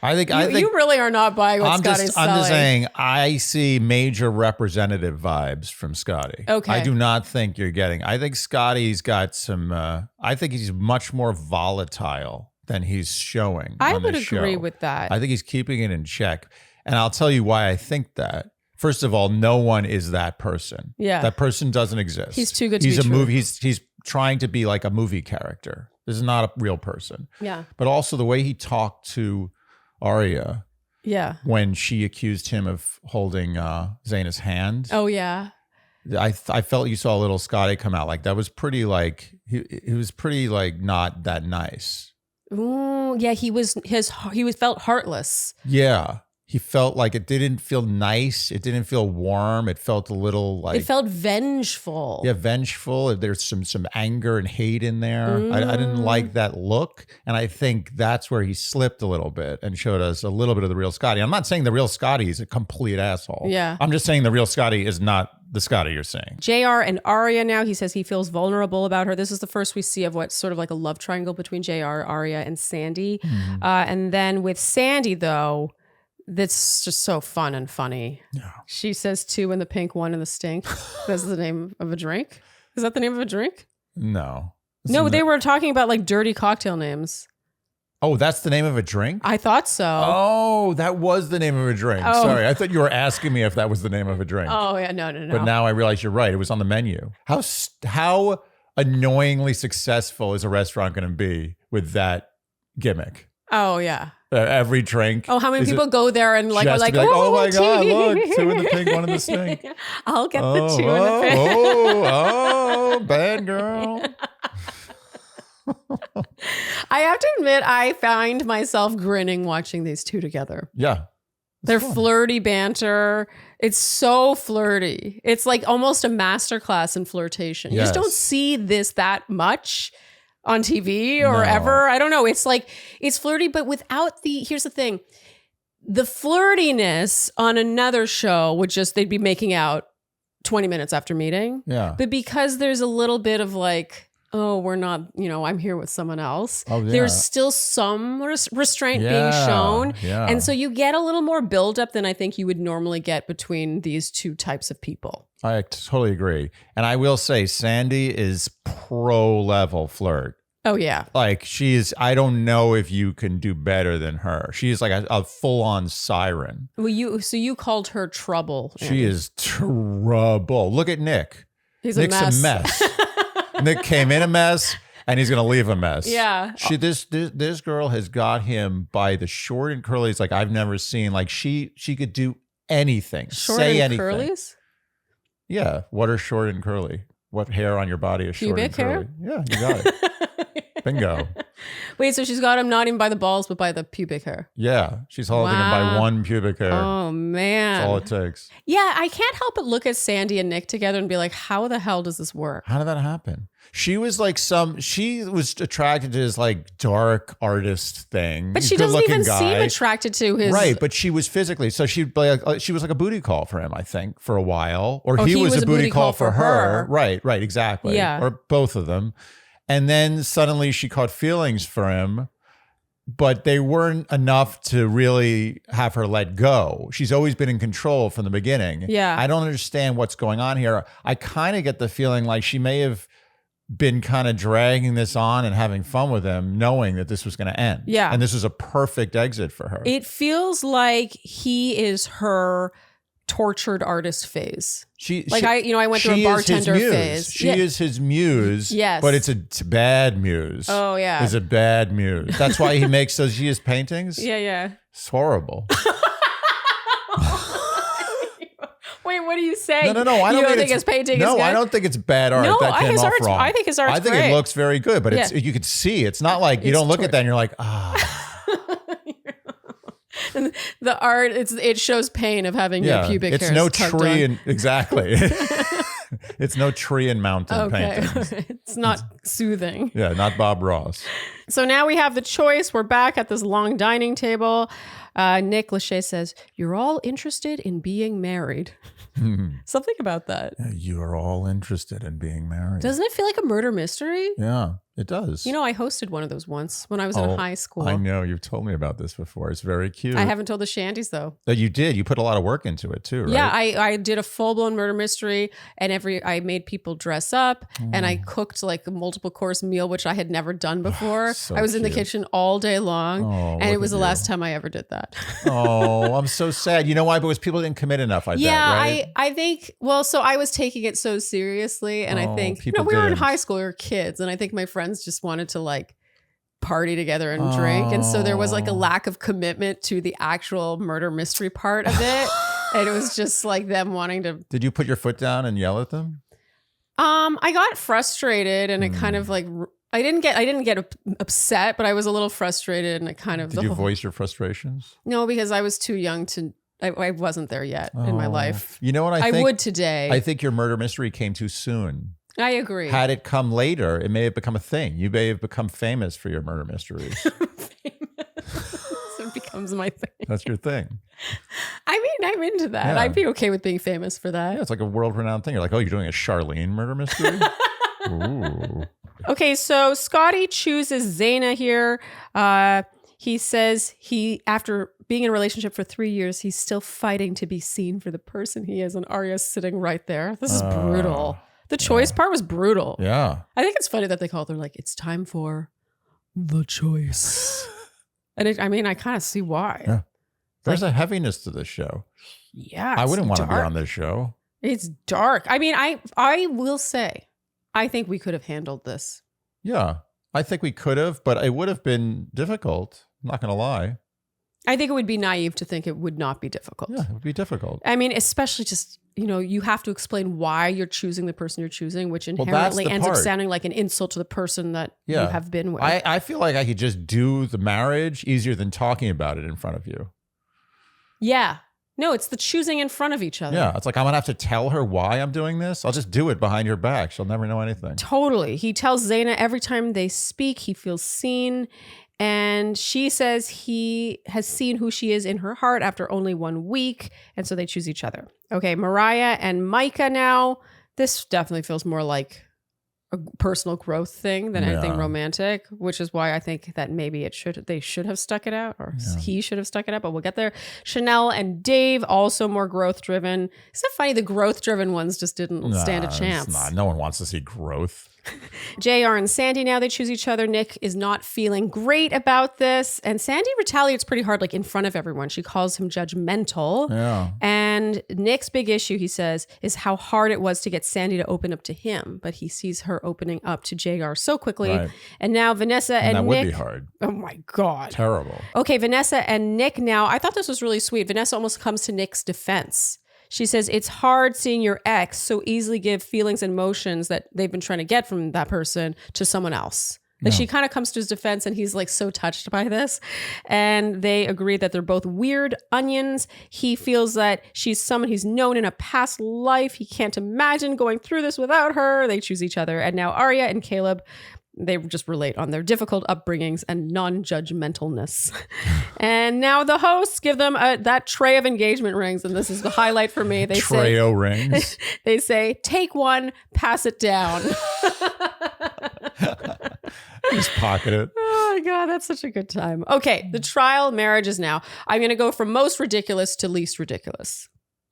[SPEAKER 1] I think
[SPEAKER 2] you really are not buying what Scotty's selling.
[SPEAKER 1] I'm just saying I see major representative vibes from Scotty.
[SPEAKER 2] Okay.
[SPEAKER 1] I do not think you're getting. I think Scotty's got some. I think he's much more volatile than he's showing.
[SPEAKER 2] I
[SPEAKER 1] on
[SPEAKER 2] would
[SPEAKER 1] the
[SPEAKER 2] agree
[SPEAKER 1] show.
[SPEAKER 2] with that.
[SPEAKER 1] I think he's keeping it in check, and I'll tell you why I think that. First of all, no one is that person.
[SPEAKER 2] Yeah,
[SPEAKER 1] that person doesn't exist.
[SPEAKER 2] He's too good to be
[SPEAKER 1] true. He's a movie. He's trying to be like a movie character. This is not a real person.
[SPEAKER 2] Yeah,
[SPEAKER 1] but also the way he talked to Arya, when she accused him of holding Zaina's hand.
[SPEAKER 2] Oh yeah,
[SPEAKER 1] I felt you saw a little Scotty come out like that was pretty like he was pretty like not that nice.
[SPEAKER 2] Ooh, yeah, he felt heartless.
[SPEAKER 1] Yeah. He felt like it didn't feel nice. It didn't feel warm. It felt a little like...
[SPEAKER 2] It felt vengeful.
[SPEAKER 1] Yeah, vengeful. There's some anger and hate in there. I didn't like that look. And I think that's where he slipped a little bit and showed us a little bit of the real Scotty. I'm not saying the real Scotty is a complete asshole.
[SPEAKER 2] Yeah.
[SPEAKER 1] I'm just saying the real Scotty is not the Scotty you're saying.
[SPEAKER 2] JR and Arya now, he says he feels vulnerable about her. This is the first we see of what's sort of like a love triangle between JR, Arya, and Sandy. And then with Sandy, though... that's just so fun and funny.
[SPEAKER 1] Yeah.
[SPEAKER 2] She says 2 in the pink, 1 in the stink. That's the name of a drink. Is that the name of a drink?
[SPEAKER 1] No.
[SPEAKER 2] No, they were talking about like dirty cocktail names.
[SPEAKER 1] Oh, that's the name of a drink?
[SPEAKER 2] I thought so.
[SPEAKER 1] Oh, that was the name of a drink.
[SPEAKER 2] Oh.
[SPEAKER 1] Sorry. I thought you were asking me if that was the name of a drink.
[SPEAKER 2] Oh, yeah. No.
[SPEAKER 1] But now I realize you're right. It was on the menu. How annoyingly successful is a restaurant going to be with that gimmick?
[SPEAKER 2] Oh, yeah.
[SPEAKER 1] Every drink.
[SPEAKER 2] Oh, how many people go there and like are like,
[SPEAKER 1] oh my God,
[SPEAKER 2] TV.
[SPEAKER 1] look, 2 in the pink, 1 in the stink.
[SPEAKER 2] I'll get the 2 in the pink.
[SPEAKER 1] Oh, bad girl.
[SPEAKER 2] I have to admit, I find myself grinning watching these 2 together.
[SPEAKER 1] Yeah.
[SPEAKER 2] Their
[SPEAKER 1] fun.
[SPEAKER 2] flirty banter. It's so flirty. It's like almost a masterclass in flirtation. You just don't see this that much on TV or ever. I don't know. It's like, it's flirty, but without here's the thing. The flirtiness on another show would just, they'd be making out 20 minutes after meeting.
[SPEAKER 1] Yeah.
[SPEAKER 2] But because there's a little bit of like, oh, we're not, I'm here with someone else.
[SPEAKER 1] Oh, yeah.
[SPEAKER 2] There's still some restraint being shown.
[SPEAKER 1] Yeah.
[SPEAKER 2] And so you get a little more buildup than I think you would normally get between these 2 types of people.
[SPEAKER 1] I totally agree. And I will say Sandy is pro level flirt.
[SPEAKER 2] Oh, yeah.
[SPEAKER 1] Like I don't know if you can do better than her. She's like a full on siren.
[SPEAKER 2] Well, you called her trouble.
[SPEAKER 1] She
[SPEAKER 2] Andy.
[SPEAKER 1] is trouble. Look at Nick.
[SPEAKER 2] Nick's
[SPEAKER 1] a mess. Nick came in a mess and he's going to leave a mess.
[SPEAKER 2] Yeah.
[SPEAKER 1] This girl has got him by the short and curlies like I've never seen. Like she could do anything.
[SPEAKER 2] Short
[SPEAKER 1] say
[SPEAKER 2] and
[SPEAKER 1] anything.
[SPEAKER 2] curlies?
[SPEAKER 1] Yeah. What are short and curly? What hair on your body is short and
[SPEAKER 2] Pubic hair?
[SPEAKER 1] curly? Yeah, you got it. Bingo.
[SPEAKER 2] Wait, so she's got him not even by the balls, but by the pubic hair.
[SPEAKER 1] Yeah. She's holding him by one pubic hair.
[SPEAKER 2] Oh, man.
[SPEAKER 1] That's all it takes.
[SPEAKER 2] Yeah, I can't help but look at Sandy and Nick together and be like, how the hell does this work?
[SPEAKER 1] How did that happen? She was like she was attracted to his like dark artist thing.
[SPEAKER 2] But she doesn't even seem attracted to his.
[SPEAKER 1] Right, but she was physically. So she was like a booty call for him, I think, for a while. Or he was a booty call for her. Right, exactly.
[SPEAKER 2] Yeah.
[SPEAKER 1] Or both of them. And then suddenly she caught feelings for him, but they weren't enough to really have her let go. She's always been in control from the beginning.
[SPEAKER 2] Yeah.
[SPEAKER 1] I don't understand what's going on here. I kind of get the feeling like she may have been kind of dragging this on and having fun with him, knowing that this was going to end.
[SPEAKER 2] Yeah.
[SPEAKER 1] And this was a perfect exit for her.
[SPEAKER 2] It feels like he is her tortured artist phase. I went through a bartender phase.
[SPEAKER 1] She is his muse.
[SPEAKER 2] Yes.
[SPEAKER 1] But it's a bad muse.
[SPEAKER 2] Oh, yeah.
[SPEAKER 1] It's a bad muse. That's why he makes those paintings.
[SPEAKER 2] Yeah.
[SPEAKER 1] It's horrible.
[SPEAKER 2] Wait, what are you saying?
[SPEAKER 1] No. I don't think
[SPEAKER 2] his painting is good?
[SPEAKER 1] No, I don't think it's bad art.
[SPEAKER 2] No,
[SPEAKER 1] that came
[SPEAKER 2] his
[SPEAKER 1] off
[SPEAKER 2] art's,
[SPEAKER 1] wrong.
[SPEAKER 2] I think his art's
[SPEAKER 1] I think
[SPEAKER 2] great.
[SPEAKER 1] it looks very good, but you could see. It's not like you don't look at that and you're like,
[SPEAKER 2] And the art, it shows pain of having your pubic hair.
[SPEAKER 1] It's no tree and exactly. It's no tree and mountain paintings.
[SPEAKER 2] It's not soothing.
[SPEAKER 1] Yeah, not Bob Ross.
[SPEAKER 2] So now we have the choice. We're back at this long dining table. Nick Lachey says, "You're all interested in being married." Something about that.
[SPEAKER 1] You are all interested in being married.
[SPEAKER 2] Doesn't it feel like a murder mystery?
[SPEAKER 1] Yeah, it does.
[SPEAKER 2] I hosted one of those once when I was in high school.
[SPEAKER 1] I know. You've told me about this before. It's very cute.
[SPEAKER 2] I haven't told the Shandies, though.
[SPEAKER 1] Oh, you did. You put a lot of work into it, too, right?
[SPEAKER 2] Yeah, I did a full-blown murder mystery, and I made people dress up, and I cooked like a multiple course meal, which I had never done before.
[SPEAKER 1] So
[SPEAKER 2] I was in the
[SPEAKER 1] cute.
[SPEAKER 2] kitchen all day long,
[SPEAKER 1] Oh,
[SPEAKER 2] and it was the
[SPEAKER 1] look at
[SPEAKER 2] last time I ever did that.
[SPEAKER 1] Oh, I'm so sad. You know why? Because people didn't commit enough, I bet, right?
[SPEAKER 2] I think, so I was taking it so seriously, and I think,
[SPEAKER 1] people
[SPEAKER 2] we were in
[SPEAKER 1] didn't.
[SPEAKER 2] high school, we were kids, and I think my friends just wanted to like party together and drink, and so there was like a lack of commitment to the actual murder mystery part of it, and it was just like them wanting to.
[SPEAKER 1] Did you put your foot down and yell at them?
[SPEAKER 2] I got frustrated, and it kind of like I didn't get upset, but I was a little frustrated, and it kind of.
[SPEAKER 1] Did you voice your frustrations? No,
[SPEAKER 2] because I was too young to. I wasn't there yet in my life.
[SPEAKER 1] You know what I think?
[SPEAKER 2] I would today.
[SPEAKER 1] I think your murder mystery came too soon.
[SPEAKER 2] I agree.
[SPEAKER 1] Had it come later, it may have become a thing. You may have become famous for your murder mysteries.
[SPEAKER 2] So it becomes my thing.
[SPEAKER 1] That's your thing.
[SPEAKER 2] I mean, I'm into that.
[SPEAKER 1] Yeah.
[SPEAKER 2] I'd be okay with being famous for that.
[SPEAKER 1] Yeah, it's like a world-renowned thing. You're like, oh, you're doing a Sharleen murder mystery? Ooh.
[SPEAKER 2] Okay, so Scotty chooses Zaina here. He says after being in a relationship for 3 years, he's still fighting to be seen for the person he is. And Arya's sitting right there. This is brutal. The choice part was brutal.
[SPEAKER 1] Yeah.
[SPEAKER 2] I think it's funny that they call it, they're like, it's time for the choice. And I kind of see why.
[SPEAKER 1] Yeah. There's a heaviness to this show.
[SPEAKER 2] Yeah.
[SPEAKER 1] I wouldn't want to be on this show.
[SPEAKER 2] It's dark. I mean, I will say, I think we could have handled this.
[SPEAKER 1] Yeah. I think we could have, but it would have been difficult. I'm not going to lie.
[SPEAKER 2] I think it would be naive to think it would not be difficult.
[SPEAKER 1] Yeah, it would be difficult.
[SPEAKER 2] I mean, especially just, you have to explain why you're choosing the person you're choosing, which inherently ends up sounding like an insult to the person that you have been with.
[SPEAKER 1] I feel like I could just do the marriage easier than talking about it in front of you.
[SPEAKER 2] Yeah. No, it's the choosing in front of each other.
[SPEAKER 1] Yeah. It's like, I'm going to have to tell her why I'm doing this. I'll just do it behind your back. She'll never know anything.
[SPEAKER 2] Totally. He tells Zaina every time they speak, he feels seen. And she says he has seen who she is in her heart after only 1 week. And so they choose each other. Okay, Mariah and Micah now. This definitely feels more like a personal growth thing than anything romantic, which is why I think that maybe they should have stuck it out, or he should have stuck it out, but we'll get there. Chanel and Dave, also more growth driven. Isn't it funny? The growth driven ones just didn't stand a chance.
[SPEAKER 1] It's not. No one wants to see growth.
[SPEAKER 2] JR and Sandy, now they choose each other. Nick is not feeling great about this. And Sandy retaliates pretty hard, like in front of everyone. She calls him judgmental.
[SPEAKER 1] Yeah.
[SPEAKER 2] And Nick's big issue, he says, is how hard it was to get Sandy to open up to him. But he sees her opening up to JR so quickly. Right. And now Vanessa and Nick.
[SPEAKER 1] That would be hard.
[SPEAKER 2] Oh my God.
[SPEAKER 1] Terrible.
[SPEAKER 2] Okay, Vanessa and Nick now. I thought this was really sweet. Vanessa almost comes to Nick's defense. She says, it's hard seeing your ex so easily give feelings and emotions that they've been trying to get from that person to someone else. Like she kind of comes to his defense and he's like so touched by this. And they agree that they're both weird onions. He feels that she's someone he's known in a past life. He can't imagine going through this without her. They choose each other. And now Arya and Caleb, they just relate on their difficult upbringings and non-judgmentalness. And now the hosts give them that tray of engagement rings. And this is the highlight for me. They
[SPEAKER 1] Tray-o rings.
[SPEAKER 2] They say, take one, pass it down.
[SPEAKER 1] Just pocket it.
[SPEAKER 2] Oh my God, that's such a good time. Okay, the trial marriages now. I'm going to go from most ridiculous to least ridiculous.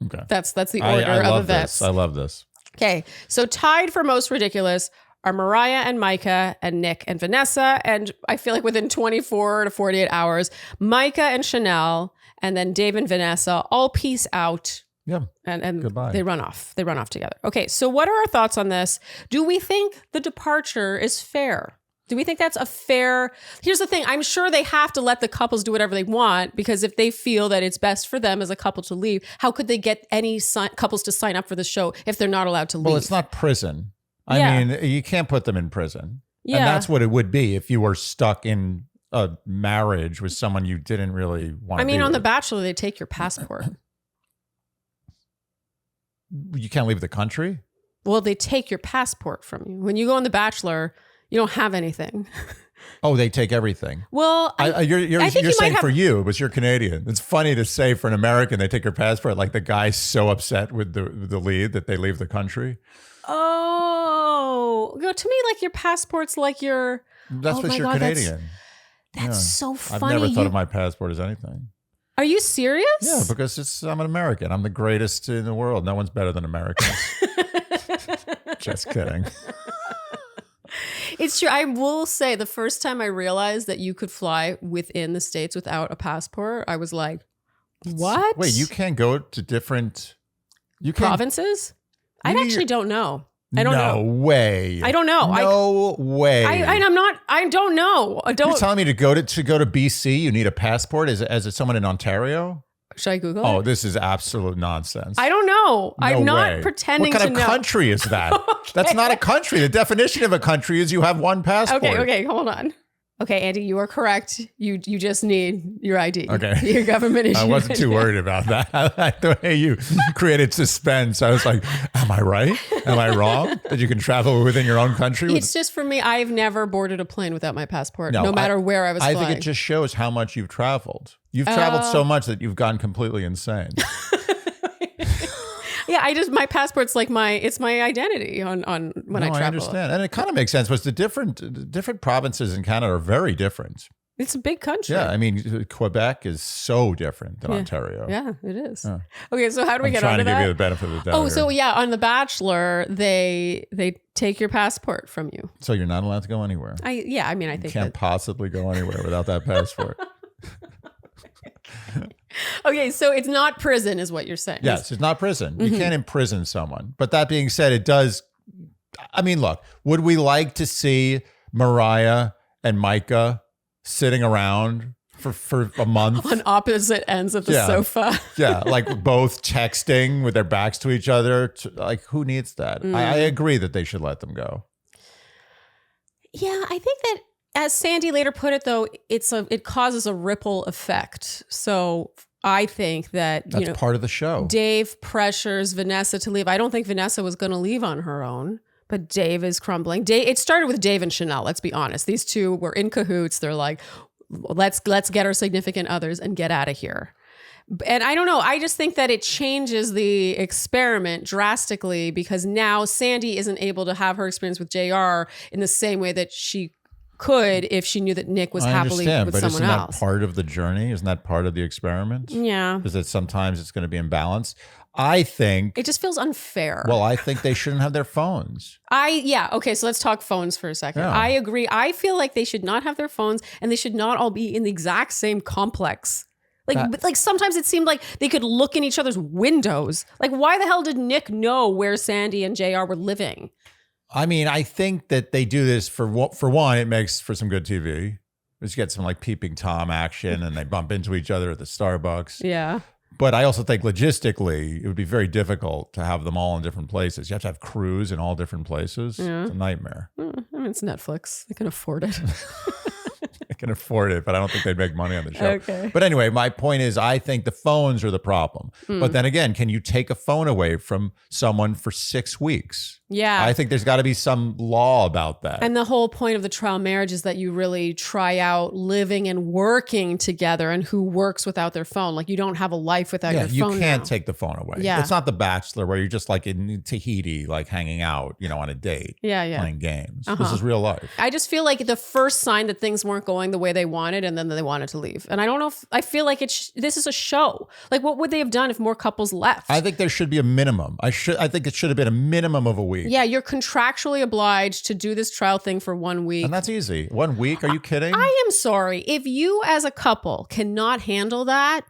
[SPEAKER 1] Okay.
[SPEAKER 2] That's the order of events.
[SPEAKER 1] I love this.
[SPEAKER 2] Okay, so tied for most ridiculous are Mariah and Micah and Nick and Vanessa. And I feel like within 24 to 48 hours, Micah and Chanel and then Dave and Vanessa all peace out.
[SPEAKER 1] Yeah.
[SPEAKER 2] And
[SPEAKER 1] goodbye.
[SPEAKER 2] They run off. They run off together. Okay, so what are our thoughts on this? Do we think the departure is fair? Do we think that's a fair... Here's the thing. I'm sure they have to let the couples do whatever they want, because if they feel that it's best for them as a couple to leave, how could they get any couples to sign up for the show if they're not allowed to leave?
[SPEAKER 1] Well, it's not prison. I mean, you can't put them in prison.
[SPEAKER 2] Yeah.
[SPEAKER 1] And that's what it would be if you were stuck in a marriage with someone you didn't really want to be
[SPEAKER 2] on
[SPEAKER 1] with.
[SPEAKER 2] The Bachelor, they take your passport.
[SPEAKER 1] You can't leave the country?
[SPEAKER 2] Well, they take your passport from you. When you go on The Bachelor, you don't have anything.
[SPEAKER 1] Oh, they take everything.
[SPEAKER 2] Well,
[SPEAKER 1] you're saying for you, but you're Canadian. It's funny to say for an American, they take your passport. Like the guy's so upset with the lead that they leave the country.
[SPEAKER 2] Oh, to me, like your passport's like your...
[SPEAKER 1] That's what you're Canadian.
[SPEAKER 2] That's so funny.
[SPEAKER 1] I've never thought of my passport as anything.
[SPEAKER 2] Are you serious?
[SPEAKER 1] Yeah, because I'm an American. I'm the greatest in the world. No one's better than Americans. Just kidding.
[SPEAKER 2] It's true. I will say the first time I realized that you could fly within the States without a passport, I was like, what?
[SPEAKER 1] Wait, you can't go to different
[SPEAKER 2] provinces? I actually don't know. I don't know.
[SPEAKER 1] No way.
[SPEAKER 2] I don't know.
[SPEAKER 1] No way.
[SPEAKER 2] I don't know.
[SPEAKER 1] You're telling me to go to BC, you need a passport as someone in Ontario?
[SPEAKER 2] Should I Google it?
[SPEAKER 1] Oh, this is absolute nonsense.
[SPEAKER 2] I don't know. I'm not pretending to know.
[SPEAKER 1] What kind of country is that?
[SPEAKER 2] Okay.
[SPEAKER 1] That's not a country. The definition of a country is you have one passport.
[SPEAKER 2] Okay, hold on. Okay, Andy, you are correct. You just need your ID.
[SPEAKER 1] Okay.
[SPEAKER 2] Your government issue.
[SPEAKER 1] I wasn't too worried about that. I like the way you created suspense. I was like, am I right? Am I wrong? That you can travel within your own country?
[SPEAKER 2] It's just for me, I've never boarded a plane without my passport, no matter where I was flying.
[SPEAKER 1] I think it just shows how much you've traveled. You've traveled so much that you've gone completely insane.
[SPEAKER 2] Yeah, my passport's like my identity on when I travel.
[SPEAKER 1] I understand. And it kind of makes sense, but the different provinces in Canada are very different.
[SPEAKER 2] It's a big country.
[SPEAKER 1] Yeah, I mean, Quebec is so different than Ontario.
[SPEAKER 2] Yeah, it is. Okay, so how do we get
[SPEAKER 1] trying
[SPEAKER 2] onto
[SPEAKER 1] to give
[SPEAKER 2] that?
[SPEAKER 1] you the benefit of the doubt.
[SPEAKER 2] Oh, so yeah, on The Bachelor, they take your passport from you.
[SPEAKER 1] So you're not allowed to go anywhere.
[SPEAKER 2] I think
[SPEAKER 1] Can't possibly go anywhere without that passport.
[SPEAKER 2] Okay, so it's not prison, is what you're saying.
[SPEAKER 1] Yes, it's not prison. You can't imprison someone. But that being said, it does. I mean, look, would we like to see Mariah and Micah sitting around for a month
[SPEAKER 2] on opposite ends of the sofa?
[SPEAKER 1] Yeah, like both texting with their backs to each other. Like, who needs that? I agree that they should let them go.
[SPEAKER 2] Yeah, I think that, as Sandy later put it, though, it causes a ripple effect. So I think that
[SPEAKER 1] that's part of the show.
[SPEAKER 2] Dave pressures Vanessa to leave. I don't think Vanessa was going to leave on her own. But Dave is crumbling. It started with Dave and Chanel, let's be honest. These two were in cahoots. They're like, let's get our significant others and get out of here. And I don't know. I just think that it changes the experiment drastically because now Sandy isn't able to have her experience with JR in the same way that she could if she knew that Nick was happily with someone else.
[SPEAKER 1] Isn't that part of the journey? Isn't that part of the experiment?
[SPEAKER 2] Yeah.
[SPEAKER 1] Is that sometimes it's going to be imbalanced? I think
[SPEAKER 2] it just feels unfair.
[SPEAKER 1] Well, I think they shouldn't have their phones.
[SPEAKER 2] Okay, so let's talk phones for a second.
[SPEAKER 1] Yeah.
[SPEAKER 2] I agree. I feel like they should not have their phones and they should not all be in the exact same complex. Like sometimes it seemed like they could look in each other's windows. Like, why the hell did Nick know where Sandy and JR were living?
[SPEAKER 1] I mean, I think that they do this for one, it makes for some good TV. Just get some like peeping Tom action and they bump into each other at the Starbucks.
[SPEAKER 2] Yeah.
[SPEAKER 1] But I also think logistically, it would be very difficult to have them all in different places. You have to have crews in all different places.
[SPEAKER 2] Yeah.
[SPEAKER 1] It's a nightmare.
[SPEAKER 2] I mean, it's Netflix. They can afford it.
[SPEAKER 1] They can afford it, but I don't think they'd make money on the show.
[SPEAKER 2] Okay.
[SPEAKER 1] But anyway, my point is, I think the phones are the problem. But then again, can you take a phone away from someone for 6 weeks?
[SPEAKER 2] Yeah.
[SPEAKER 1] I think there's got to be some law about that.
[SPEAKER 2] And the whole point of the trial marriage is that you really try out living and working together and who works without their phone. Like, you don't have a life without your phone.
[SPEAKER 1] You can't
[SPEAKER 2] now.
[SPEAKER 1] take the phone away.
[SPEAKER 2] Yeah.
[SPEAKER 1] It's not The Bachelor where you're just like in Tahiti, like hanging out, on a date.
[SPEAKER 2] Yeah.
[SPEAKER 1] Playing games. This is real life.
[SPEAKER 2] I just feel like the first sign that things weren't going the way they wanted and then they wanted to leave. And I don't know if I feel like this is a show. Like, what would they have done if more couples left?
[SPEAKER 1] I think there should be a minimum. I think it should have been a minimum of a week.
[SPEAKER 2] Yeah, you're contractually obliged to do this trial thing for 1 week.
[SPEAKER 1] And that's easy. 1 week? Are you kidding?
[SPEAKER 2] I am sorry. If you as a couple cannot handle that,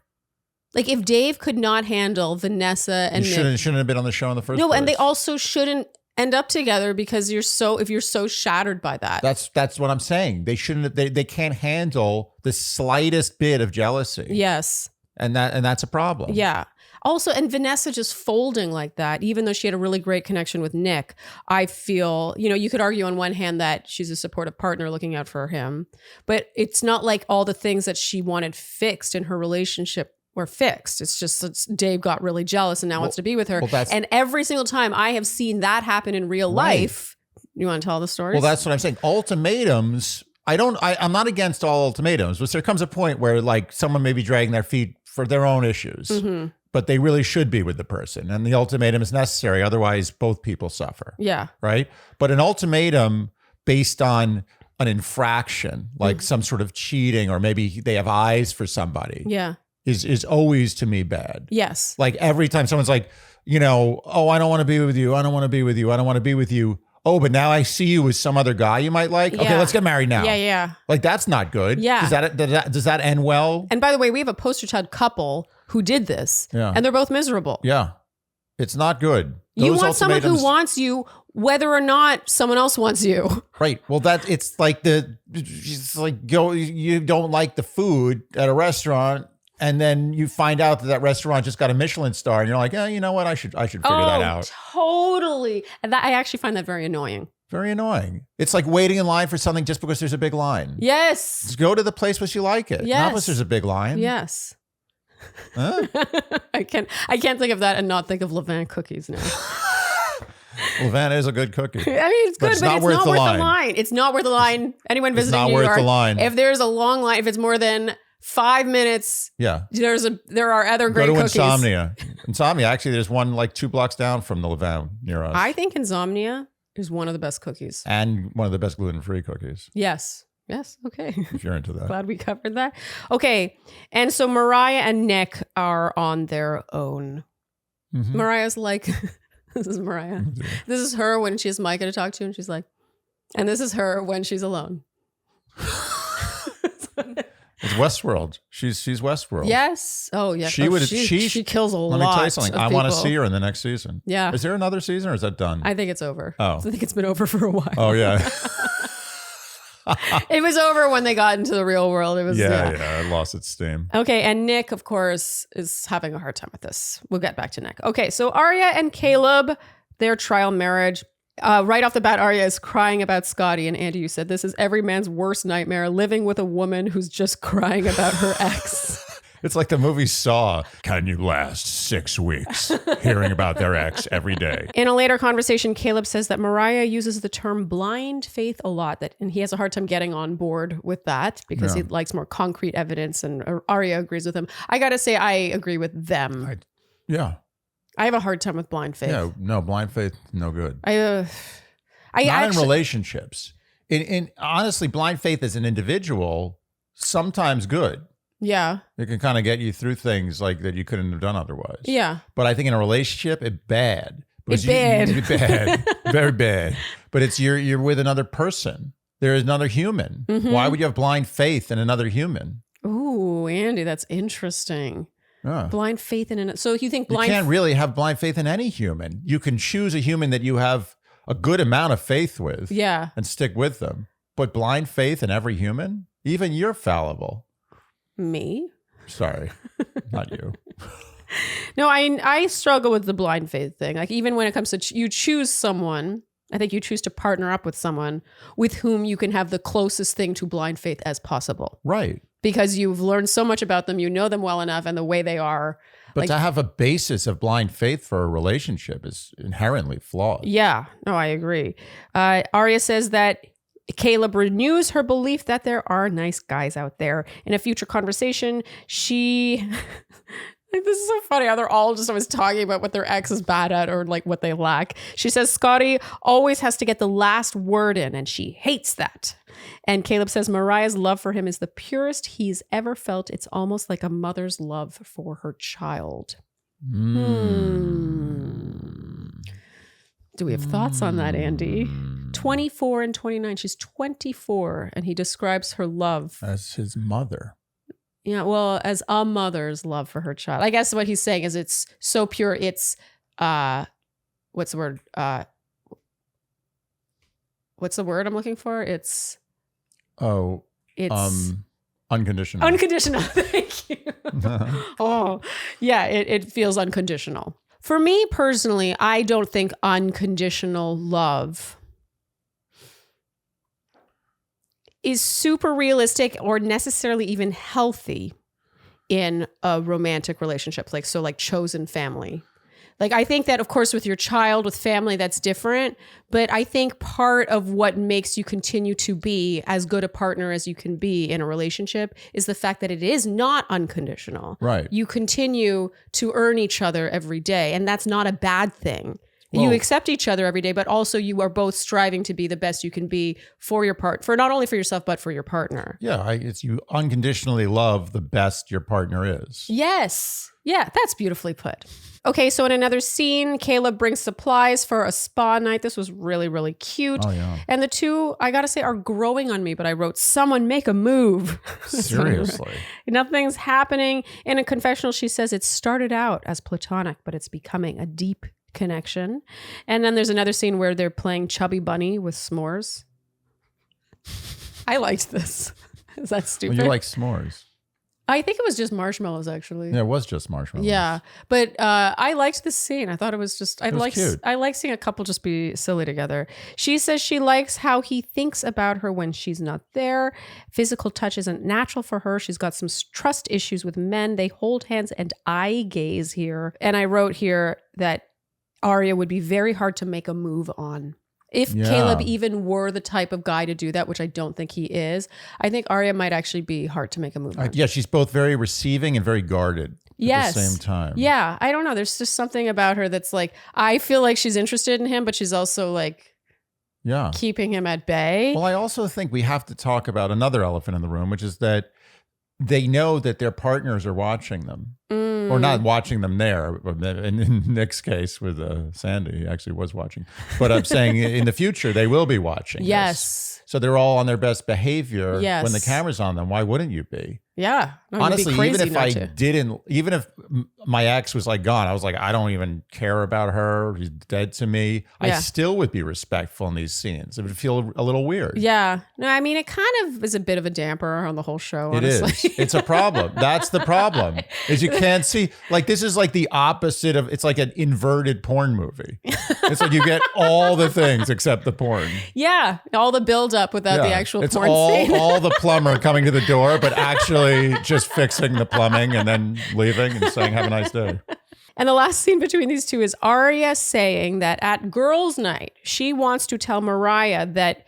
[SPEAKER 2] like if Dave could not handle Vanessa and Nick,
[SPEAKER 1] shouldn't have been on the show in the first place.
[SPEAKER 2] No, and they also shouldn't end up together because if you're so shattered by that.
[SPEAKER 1] That's what I'm saying. They shouldn't. They can't handle the slightest bit of jealousy.
[SPEAKER 2] Yes.
[SPEAKER 1] And that's a problem.
[SPEAKER 2] Yeah. Also, and Vanessa just folding like that, even though she had a really great connection with Nick, I feel, you could argue on one hand that she's a supportive partner looking out for him, but it's not like all the things that she wanted fixed in her relationship were fixed. It's just Dave got really jealous and now wants to be with her. And every single time I have seen that happen in real life. You want to tell the stories?
[SPEAKER 1] Well, that's what I'm saying. Ultimatums. I'm not against all ultimatums, but there comes a point where like someone may be dragging their feet for their own issues. Mm-hmm. But they really should be with the person. And the ultimatum is necessary. Otherwise, both people suffer.
[SPEAKER 2] Yeah.
[SPEAKER 1] Right? But an ultimatum based on an infraction, like some sort of cheating, or maybe they have eyes for somebody.
[SPEAKER 2] Yeah.
[SPEAKER 1] Is always to me bad.
[SPEAKER 2] Yes.
[SPEAKER 1] Like every time someone's like, oh, I don't want to be with you. I don't want to be with you. I don't want to be with you. Oh, but now I see you with some other guy you might like. Okay, let's get married now.
[SPEAKER 2] Yeah.
[SPEAKER 1] Like that's not good.
[SPEAKER 2] Yeah.
[SPEAKER 1] Does that end well?
[SPEAKER 2] And by the way, we have a poster child couple who did this. Yeah. And they're both miserable.
[SPEAKER 1] Yeah. It's not good.
[SPEAKER 2] You want someone who wants you whether or not someone else wants you.
[SPEAKER 1] Right. Well, it's like you don't like the food at a restaurant. And then you find out that restaurant just got a Michelin star, and you're like, you know what? I should figure that out.
[SPEAKER 2] Totally. And I actually find that very annoying.
[SPEAKER 1] Very annoying. It's like waiting in line for something just because there's a big line.
[SPEAKER 2] Yes.
[SPEAKER 1] Just go to the place where you like it.
[SPEAKER 2] Yes.
[SPEAKER 1] Not because there's a big line.
[SPEAKER 2] Yes.
[SPEAKER 1] Huh?
[SPEAKER 2] I can't think of that and not think of Levain cookies now.
[SPEAKER 1] Levain is a good cookie.
[SPEAKER 2] I mean, it's good, but it's not worth the line. It's not worth the line. Anyone visiting New York,
[SPEAKER 1] it's not worth the line.
[SPEAKER 2] If there's a long line, if it's more than 5 minutes.
[SPEAKER 1] Yeah.
[SPEAKER 2] There are other great cookies.
[SPEAKER 1] Go to Insomnia. Insomnia, actually, there's one like 2 blocks down from the Levain near us.
[SPEAKER 2] I think Insomnia is one of the best cookies.
[SPEAKER 1] And one of the best gluten-free cookies.
[SPEAKER 2] Yes. Yes. Okay.
[SPEAKER 1] if you're into that.
[SPEAKER 2] Glad we covered that. Okay. And so Mariah and Nick are on their own.
[SPEAKER 1] Mhm.
[SPEAKER 2] Mariah's like, this is Mariah. This is her when she has Micah to talk to, and she's like, and this is her when she's alone.
[SPEAKER 1] It's Westworld. She's Westworld.
[SPEAKER 2] Yes. Oh, yeah.
[SPEAKER 1] She
[SPEAKER 2] kills a lot.
[SPEAKER 1] Let me tell you something. I want to
[SPEAKER 2] people.
[SPEAKER 1] see her in the next season.
[SPEAKER 2] Yeah.
[SPEAKER 1] Is there another season or is that done?
[SPEAKER 2] I think it's over.
[SPEAKER 1] Oh.
[SPEAKER 2] I think it's been over for a while.
[SPEAKER 1] Oh, yeah.
[SPEAKER 2] It was over when they got into the real world. It was
[SPEAKER 1] yeah, it lost its steam.
[SPEAKER 2] Okay, and Nick, of course, is having a hard time with this. We'll get back to Nick. Okay, so Arya and Caleb, their trial marriage. Right off the bat, Arya is crying about Scotty. And Andy, you said this is every man's worst nightmare, living with a woman who's just crying about her ex.
[SPEAKER 1] It's like the movie Saw. Can you last 6 weeks hearing about their ex every day?
[SPEAKER 2] In a later conversation, Caleb says that Mariah uses the term blind faith a lot, and he has a hard time getting on board with that because he likes more concrete evidence, and Arya agrees with him. I got to say, I agree with them.
[SPEAKER 1] Yeah.
[SPEAKER 2] I have a hard time with blind faith.
[SPEAKER 1] Yeah, no, blind faith, no good.
[SPEAKER 2] Not
[SPEAKER 1] in relationships. In honestly, blind faith as an individual, sometimes good.
[SPEAKER 2] Yeah.
[SPEAKER 1] It can kind of get you through things like that you couldn't have done otherwise.
[SPEAKER 2] Yeah.
[SPEAKER 1] But I think in a relationship, it's bad.
[SPEAKER 2] It's bad.
[SPEAKER 1] It's bad. Very bad. But it's you're with another person. There is another human.
[SPEAKER 2] Mm-hmm.
[SPEAKER 1] Why would you have blind faith in another human?
[SPEAKER 2] Ooh, Andy, that's interesting.
[SPEAKER 1] Yeah.
[SPEAKER 2] Blind faith in an. So you think
[SPEAKER 1] You can't really have blind faith in any human. You can choose a human that you have a good amount of faith with.
[SPEAKER 2] Yeah.
[SPEAKER 1] And stick with them. But blind faith in every human? Even you're fallible.
[SPEAKER 2] Me?
[SPEAKER 1] Sorry, not you.
[SPEAKER 2] No, I struggle with the blind faith thing. Like even when it comes to you choose someone, I think you choose to partner up with someone with whom you can have the closest thing to blind faith as possible.
[SPEAKER 1] Right.
[SPEAKER 2] Because you've learned so much about them, you know them well enough and the way they are.
[SPEAKER 1] But to have a basis of blind faith for a relationship is inherently flawed.
[SPEAKER 2] Yeah, no, I agree. Arya says that Caleb renews her belief that there are nice guys out there. In a future conversation, she... This is so funny how they're all just always talking about what their ex is bad at or like what they lack. She says Scotty always has to get the last word in and she hates that. And Caleb says Mariah's love for him is the purest he's ever felt. It's almost like a mother's love for her child. Do we have thoughts on that, Andy? 24 and 29. She's 24 and he describes her love
[SPEAKER 1] as his mother.
[SPEAKER 2] Yeah, well, as a mother's love for her child. I guess what he's saying is it's so pure. It's what's the word? What's the word I'm looking for? It's
[SPEAKER 1] unconditional.
[SPEAKER 2] Unconditional. Thank you. Oh, yeah, it feels unconditional. For me personally, I don't think unconditional love is super realistic or necessarily even healthy in a romantic relationship, like chosen family. Like I think that of course with your child, with family, that's different. But I think part of what makes you continue to be as good a partner as you can be in a relationship is the fact that it is not unconditional.
[SPEAKER 1] Right.
[SPEAKER 2] You continue to earn each other every day. And that's not a bad thing.
[SPEAKER 1] Well,
[SPEAKER 2] you accept each other every day, but also you are both striving to be the best you can be for your for not only for yourself, but for your partner.
[SPEAKER 1] Yeah, it's you unconditionally love the best your partner is.
[SPEAKER 2] Yes. Yeah, that's beautifully put. Okay, so in another scene, Caleb brings supplies for a spa night. This was really, really cute.
[SPEAKER 1] Oh, yeah.
[SPEAKER 2] And the two, I gotta say, are growing on me, but I wrote, someone make a move.
[SPEAKER 1] Seriously.
[SPEAKER 2] Nothing's happening. In a confessional, she says it started out as platonic, but it's becoming a deep connection. And then there's another scene where they're playing Chubby Bunny with s'mores. I liked this. Is that stupid?
[SPEAKER 1] Well, you like s'mores.
[SPEAKER 2] I think it was just marshmallows, actually.
[SPEAKER 1] Yeah, it was just marshmallows.
[SPEAKER 2] Yeah, but I liked this scene. I thought it was just,
[SPEAKER 1] cute.
[SPEAKER 2] I like seeing a couple just be silly together. She says she likes how he thinks about her when she's not there. Physical touch isn't natural for her. She's got some trust issues with men. They hold hands and eye gaze here. And I wrote here that Arya would be very hard to make a move on. If Caleb even were the type of guy to do that, which I don't think he is, I think Arya might actually be hard to make a move on.
[SPEAKER 1] Yeah, she's both very receiving and very guarded at the same time.
[SPEAKER 2] Yeah, I don't know. There's just something about her that's like, I feel like she's interested in him, but she's also like,
[SPEAKER 1] Yeah.
[SPEAKER 2] keeping him at bay.
[SPEAKER 1] Well, I also think we have to talk about another elephant in the room, which is that they know that their partners are watching them. Or not watching them there. In Nick's case with Sandy, he actually was watching. But I'm saying in the future, they will be watching.
[SPEAKER 2] Yes.
[SPEAKER 1] This. So they're all on their best behavior
[SPEAKER 2] Yes.
[SPEAKER 1] when the camera's on them. Why wouldn't you be?
[SPEAKER 2] Yeah. No, you'd be
[SPEAKER 1] Honestly,
[SPEAKER 2] crazy
[SPEAKER 1] even if
[SPEAKER 2] not
[SPEAKER 1] I
[SPEAKER 2] to.
[SPEAKER 1] didn't, even if my ex was like gone, I was like, I don't even care about her. He's dead to me. I
[SPEAKER 2] Yeah.
[SPEAKER 1] still would be respectful in these scenes. It would feel a little weird.
[SPEAKER 2] Yeah. No, I mean, it kind of is a bit of a damper on the whole show,
[SPEAKER 1] It
[SPEAKER 2] honestly.
[SPEAKER 1] is. It's a problem. That's the problem. Is you can't see, like, this is like the opposite of, it's like an inverted porn movie. It's like you get all the things except the porn.
[SPEAKER 2] Yeah. All the build up without the actual
[SPEAKER 1] it's
[SPEAKER 2] porn scene.
[SPEAKER 1] all the plumber coming to the door, but actually just fixing the plumbing and then leaving and saying, have a nice day.
[SPEAKER 2] And the last scene between these two is Arya saying that at girls' night, she wants to tell Mariah that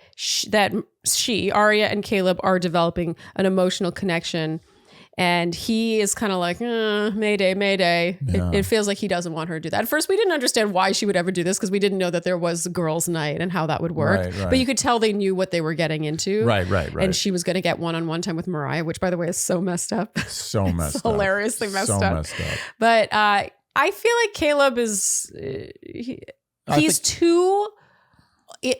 [SPEAKER 2] Arya and Caleb are developing an emotional connection. And he is kind of like, mayday, mayday.
[SPEAKER 1] Yeah.
[SPEAKER 2] It feels like he doesn't want her to do that. At first, we didn't understand why she would ever do this because we didn't know that there was girls' night and how that would work.
[SPEAKER 1] Right, right.
[SPEAKER 2] But you could tell they knew what they were getting into.
[SPEAKER 1] Right.
[SPEAKER 2] And she was going to get one-on-one time with Mariah, which, by the way, is so messed up.
[SPEAKER 1] So messed up.
[SPEAKER 2] Hilariously messed
[SPEAKER 1] so
[SPEAKER 2] up.
[SPEAKER 1] messed up.
[SPEAKER 2] But I feel like Caleb is he's too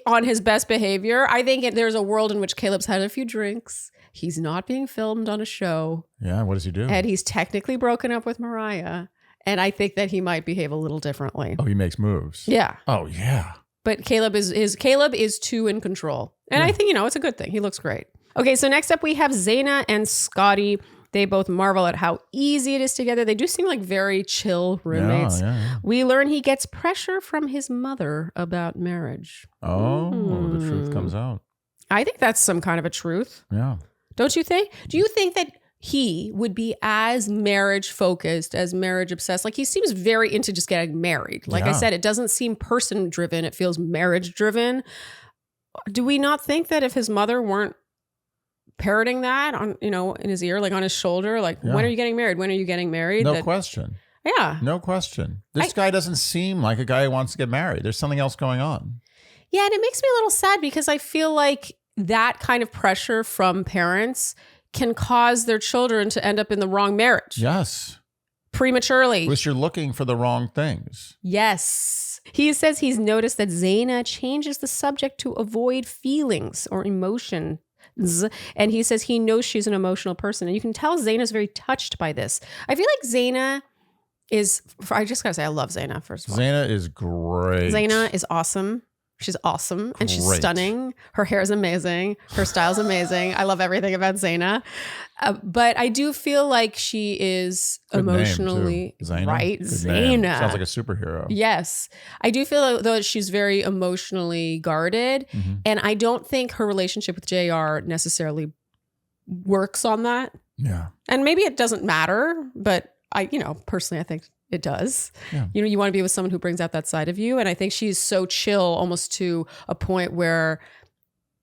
[SPEAKER 2] on his best behavior. I think there's a world in which Caleb's had a few drinks. He's not being filmed on a show.
[SPEAKER 1] Yeah, what does he do?
[SPEAKER 2] And he's technically broken up with Mariah. And I think that he might behave a little differently.
[SPEAKER 1] Oh, he makes moves.
[SPEAKER 2] Yeah.
[SPEAKER 1] Oh, yeah.
[SPEAKER 2] But Caleb is too in control. And I think, it's a good thing. He looks great. Okay, so next up we have Zaina and Scotty. They both marvel at how easy it is together. They do seem like very chill roommates.
[SPEAKER 1] Yeah.
[SPEAKER 2] We learn he gets pressure from his mother about marriage.
[SPEAKER 1] Oh, the truth comes out.
[SPEAKER 2] I think that's some kind of a truth.
[SPEAKER 1] Yeah.
[SPEAKER 2] Don't you think? Do you think that he would be as marriage focused, as marriage obsessed? Like, he seems very into just getting married. Like I said, it doesn't seem person driven. It feels marriage driven. Do we not think that if his mother weren't parroting that on, in his ear, like on his shoulder, like, when are you getting married? When are you getting married?
[SPEAKER 1] No question.
[SPEAKER 2] Yeah.
[SPEAKER 1] No question. This guy doesn't seem like a guy who wants to get married. There's something else going on.
[SPEAKER 2] Yeah. And it makes me a little sad because I feel like that kind of pressure from parents can cause their children to end up in the wrong marriage.
[SPEAKER 1] Yes.
[SPEAKER 2] Prematurely.
[SPEAKER 1] Because you're looking for the wrong things.
[SPEAKER 2] Yes. He says he's noticed that Zaina changes the subject to avoid feelings or emotions. And he says he knows she's an emotional person. And you can tell Zaina's very touched by this. I feel like Zaina is, I just got to say, I love Zaina, first of all.
[SPEAKER 1] Zaina is great.
[SPEAKER 2] Zaina is awesome. She's awesome and she's
[SPEAKER 1] Great.
[SPEAKER 2] stunning. Her hair is amazing. Her style's amazing. I love everything about Zaina. But I do feel like she is
[SPEAKER 1] Good name,
[SPEAKER 2] emotionally
[SPEAKER 1] too. Zaina?
[SPEAKER 2] right.
[SPEAKER 1] Good name.
[SPEAKER 2] Zaina.
[SPEAKER 1] Sounds like a superhero.
[SPEAKER 2] Yes. I do feel though she's very emotionally guarded.
[SPEAKER 1] Mm-hmm.
[SPEAKER 2] And I don't think her relationship with JR necessarily works on that.
[SPEAKER 1] Yeah.
[SPEAKER 2] And maybe it doesn't matter, but personally, I think it does.
[SPEAKER 1] Yeah.
[SPEAKER 2] You want to be with someone who brings out that side of you. And I think she's so chill almost to a point where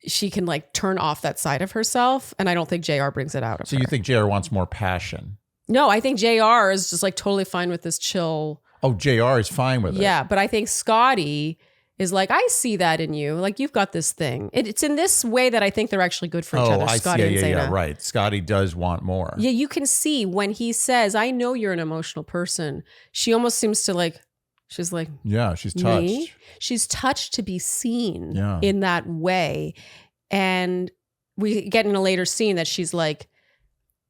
[SPEAKER 2] she can like turn off that side of herself. And I don't think JR brings it out of her.
[SPEAKER 1] So you think JR wants more passion?
[SPEAKER 2] No, I think JR is just like totally fine with this chill.
[SPEAKER 1] Oh, JR is fine with it.
[SPEAKER 2] Yeah. But I think Scotty is like, I see that in you. Like, you've got this thing. It's in this way that I think they're actually good for each other, Scotty and Zaina.
[SPEAKER 1] Yeah, right. Scotty does want more.
[SPEAKER 2] Yeah, you can see when he says, I know you're an emotional person. She almost seems to like, she's like,
[SPEAKER 1] Yeah, she's touched.
[SPEAKER 2] me? She's touched to be seen
[SPEAKER 1] Yeah.
[SPEAKER 2] in that way. And we get in a later scene that she's like,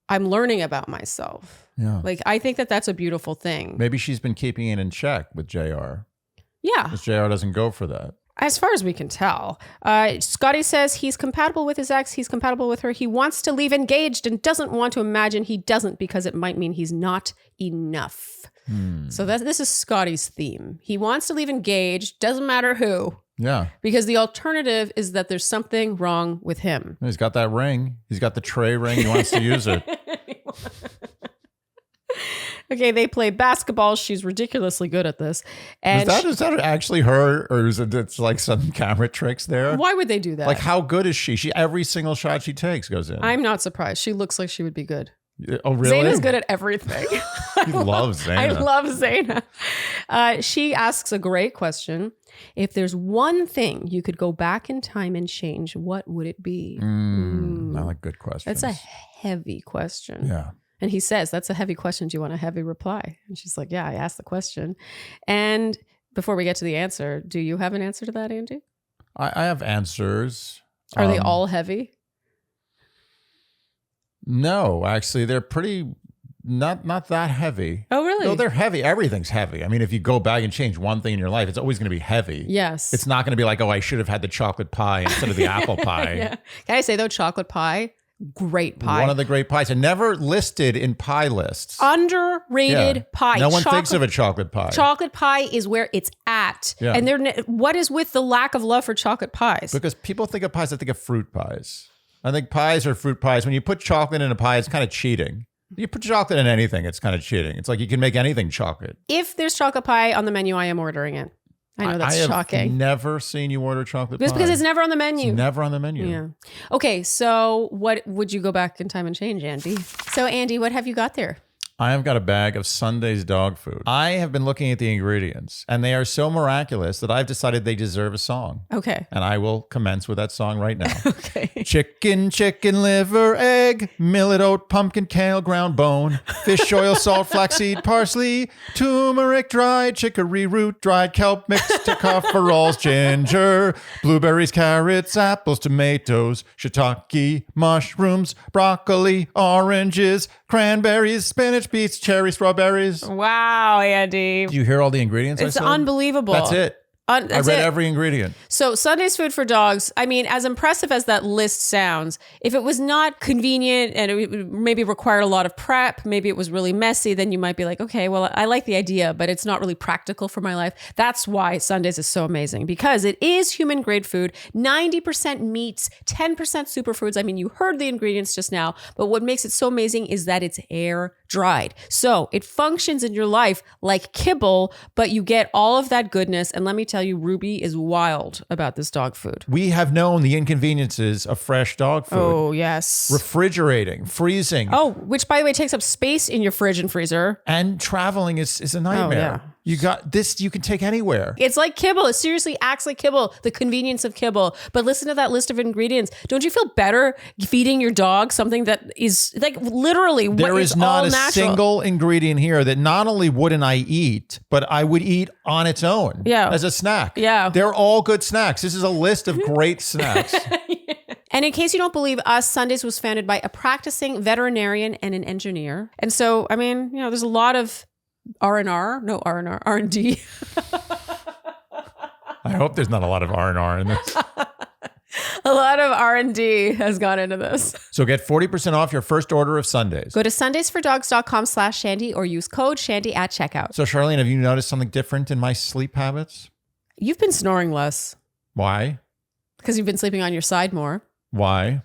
[SPEAKER 2] I'm learning about myself.
[SPEAKER 1] Yeah.
[SPEAKER 2] Like, I think that that's a beautiful thing.
[SPEAKER 1] Maybe she's been keeping it in check with JR.
[SPEAKER 2] Yeah.
[SPEAKER 1] Because JR doesn't go for that.
[SPEAKER 2] As far as we can tell, Scotty says he's compatible with his ex. He's compatible with her. He wants to leave engaged and doesn't want to imagine he doesn't because it might mean he's not enough. So this is Scotty's theme. He wants to leave engaged, doesn't matter who,
[SPEAKER 1] Yeah.
[SPEAKER 2] because the alternative is that there's something wrong with him.
[SPEAKER 1] He's got that ring. He's got the tray ring. He wants to use it.
[SPEAKER 2] Okay, they play basketball. She's ridiculously good at this. And
[SPEAKER 1] Is that actually her, or is it it's like some camera tricks there?
[SPEAKER 2] why would they do that?
[SPEAKER 1] Like, how good is she? Every single shot she takes goes in.
[SPEAKER 2] I'm not surprised. She looks like she would be good.
[SPEAKER 1] Oh, really?
[SPEAKER 2] Zaina's good at everything.
[SPEAKER 1] He loves Zaina.
[SPEAKER 2] I love Zaina. She asks a great question. If there's one thing you could go back in time and change, what would it be?
[SPEAKER 1] I like good questions.
[SPEAKER 2] That's a heavy question.
[SPEAKER 1] Yeah.
[SPEAKER 2] And he says, that's a heavy question. Do you want a heavy reply? And she's like, yeah, I asked the question. And before we get to the answer, do you have an answer to that, Andy?
[SPEAKER 1] I have answers.
[SPEAKER 2] Are they all heavy?
[SPEAKER 1] No, actually, they're pretty not that heavy.
[SPEAKER 2] Oh, really?
[SPEAKER 1] No, they're heavy. Everything's heavy. I mean, if you go back and change one thing in your life, it's always going to be heavy.
[SPEAKER 2] Yes.
[SPEAKER 1] It's not going to be like, oh, I should have had the chocolate pie instead of the apple pie.
[SPEAKER 2] Yeah. Can I say though, chocolate pie, great pie.
[SPEAKER 1] One of the great pies. And never listed in pie lists.
[SPEAKER 2] Underrated pie.
[SPEAKER 1] No one thinks of a chocolate pie.
[SPEAKER 2] Chocolate pie is where it's at.
[SPEAKER 1] Yeah.
[SPEAKER 2] And what is with the lack of love for chocolate pies?
[SPEAKER 1] Because people think of pies, they think of fruit pies. I think pies are fruit pies. When you put chocolate in a pie, it's kind of cheating. You put chocolate in anything, it's kind of cheating. It's like you can make anything chocolate.
[SPEAKER 2] If there's chocolate pie on the menu, I am ordering it. I know that's shocking.
[SPEAKER 1] I have never seen you order chocolate pie.
[SPEAKER 2] Just because it's never on the menu.
[SPEAKER 1] It's never on the menu.
[SPEAKER 2] Yeah. Okay, so what would you go back in time and change, Andy? So Andy, what have you got there?
[SPEAKER 1] I have got a bag of Sunday's dog food. I have been looking at the ingredients, and they are so miraculous that I've decided they deserve a song.
[SPEAKER 2] Okay.
[SPEAKER 1] And I will commence with that song right now.
[SPEAKER 2] Okay.
[SPEAKER 1] Chicken, liver, egg, millet, oat, pumpkin, kale, ground bone, fish oil, salt, flaxseed, parsley, turmeric, dried chicory root, dried kelp, mixed tocopherols, ginger, blueberries, carrots, apples, tomatoes, shiitake, mushrooms, broccoli, oranges, cranberries, spinach, beets, cherries, strawberries.
[SPEAKER 2] Wow, Andy.
[SPEAKER 1] Do you hear all the ingredients I
[SPEAKER 2] It's
[SPEAKER 1] said?
[SPEAKER 2] unbelievable.
[SPEAKER 1] That's it. I read every ingredient.
[SPEAKER 2] So Sunday's food for dogs, I mean, as impressive as that list sounds, if it was not convenient and it maybe required a lot of prep, maybe it was really messy, then you might be like, okay, well, I like the idea, but it's not really practical for my life. That's why Sundays is so amazing, because it is human grade food, 90% meats, 10% superfoods. I mean, you heard the ingredients just now, but what makes it so amazing is that it's air dried. So it functions in your life like kibble, but you get all of that goodness. And let me tell you, Ruby is wild about this dog food.
[SPEAKER 1] We have known the inconveniences of fresh dog food.
[SPEAKER 2] Oh, yes.
[SPEAKER 1] Refrigerating, freezing.
[SPEAKER 2] Oh, which by the way takes up space in your fridge and freezer.
[SPEAKER 1] And traveling is a nightmare.
[SPEAKER 2] yeah.
[SPEAKER 1] You got this, you can take anywhere.
[SPEAKER 2] It's like kibble. It seriously acts like kibble, the convenience of kibble. But listen to that list of ingredients. Don't you feel better feeding your dog something that is like literally
[SPEAKER 1] There is not a single ingredient here that not only wouldn't I eat, but I would eat on its own as a snack.
[SPEAKER 2] Yeah.
[SPEAKER 1] They're all good snacks. This is a list of great snacks.
[SPEAKER 2] And in case you don't believe us, Sundays was founded by a practicing veterinarian and an engineer. And so, I mean, you know, there's a lot of R&D.
[SPEAKER 1] I hope there's not a lot of R&R in this.
[SPEAKER 2] A lot of R&D has gone into this.
[SPEAKER 1] So get 40% off your first order of Sundays.
[SPEAKER 2] Go to sundaysfordogs.com/Shandy or use code Shandy at checkout.
[SPEAKER 1] So Sharleen, have you noticed something different in my sleep habits?
[SPEAKER 2] You've been snoring less.
[SPEAKER 1] Why?
[SPEAKER 2] Because you've been sleeping on your side more.
[SPEAKER 1] Why?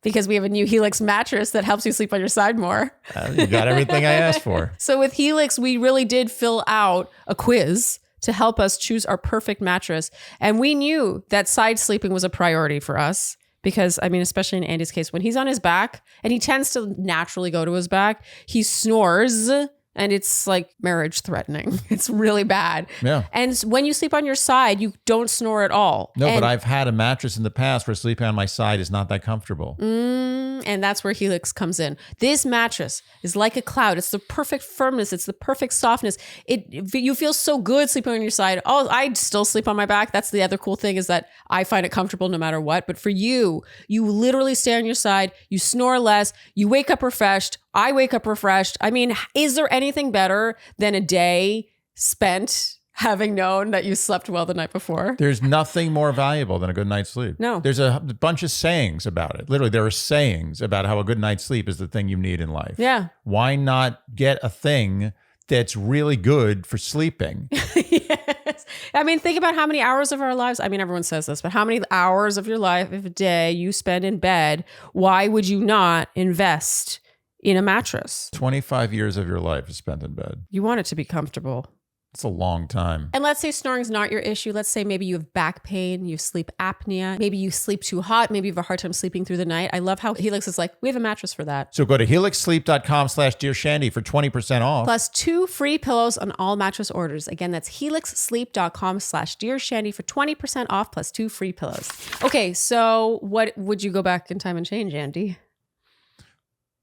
[SPEAKER 2] Because we have a new Helix mattress that helps you sleep on your side more.
[SPEAKER 1] You got everything I asked for.
[SPEAKER 2] So with Helix, we really did fill out a quiz to help us choose our perfect mattress. And we knew that side sleeping was a priority for us because, I mean, especially in Andy's case, when he's on his back, and he tends to naturally go to his back, he snores. And it's like marriage threatening. It's really bad.
[SPEAKER 1] Yeah.
[SPEAKER 2] And when you sleep on your side, you don't snore at all.
[SPEAKER 1] No, but I've had a mattress in the past where sleeping on my side is not that comfortable.
[SPEAKER 2] And that's where Helix comes in. This mattress is like a cloud. It's the perfect firmness. It's the perfect softness. You feel so good sleeping on your side. Oh, I still sleep on my back. That's the other cool thing is that I find it comfortable no matter what. But for you literally stay on your side. You snore less. You wake up refreshed. I wake up refreshed. I mean, is there anything better than a day spent having known that you slept well the night before?
[SPEAKER 1] There's nothing more valuable than a good night's sleep.
[SPEAKER 2] No.
[SPEAKER 1] There's a bunch of sayings about it. Literally, there are sayings about how a good night's sleep is the thing you need in life.
[SPEAKER 2] Yeah.
[SPEAKER 1] Why not get a thing that's really good for sleeping?
[SPEAKER 2] Yes. I mean, think about how many hours of our lives, I mean, everyone says this, but how many hours of your life of a day you spend in bed? Why would you not invest in a mattress?
[SPEAKER 1] 25 years of your life is spent in bed.
[SPEAKER 2] You want it to be comfortable.
[SPEAKER 1] It's a long time.
[SPEAKER 2] And let's say snoring's not your issue. Let's say maybe you have back pain, you have sleep apnea, maybe you sleep too hot, maybe you have a hard time sleeping through the night. I love how Helix is like, we have a mattress for that.
[SPEAKER 1] So go to helixsleep.com/dearshandy for 20% off.
[SPEAKER 2] Plus 2 free pillows on all mattress orders. Again, that's helixsleep.com/dearshandy for 20% off plus 2 free pillows. Okay, so what would you go back in time and change, Andy?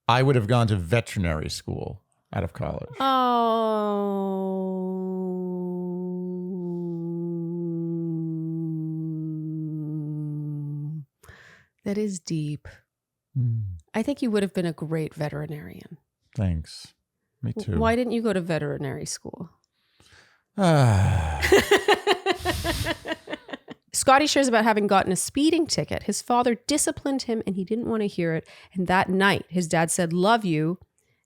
[SPEAKER 1] I would have gone to veterinary school out of college.
[SPEAKER 2] Oh. That is deep. I think you would have been a great veterinarian.
[SPEAKER 1] Thanks. Me too.
[SPEAKER 2] Why didn't you go to veterinary school? Scotty shares about having gotten a speeding ticket. His father disciplined him and he didn't want to hear it. And that night, his dad said, "Love you."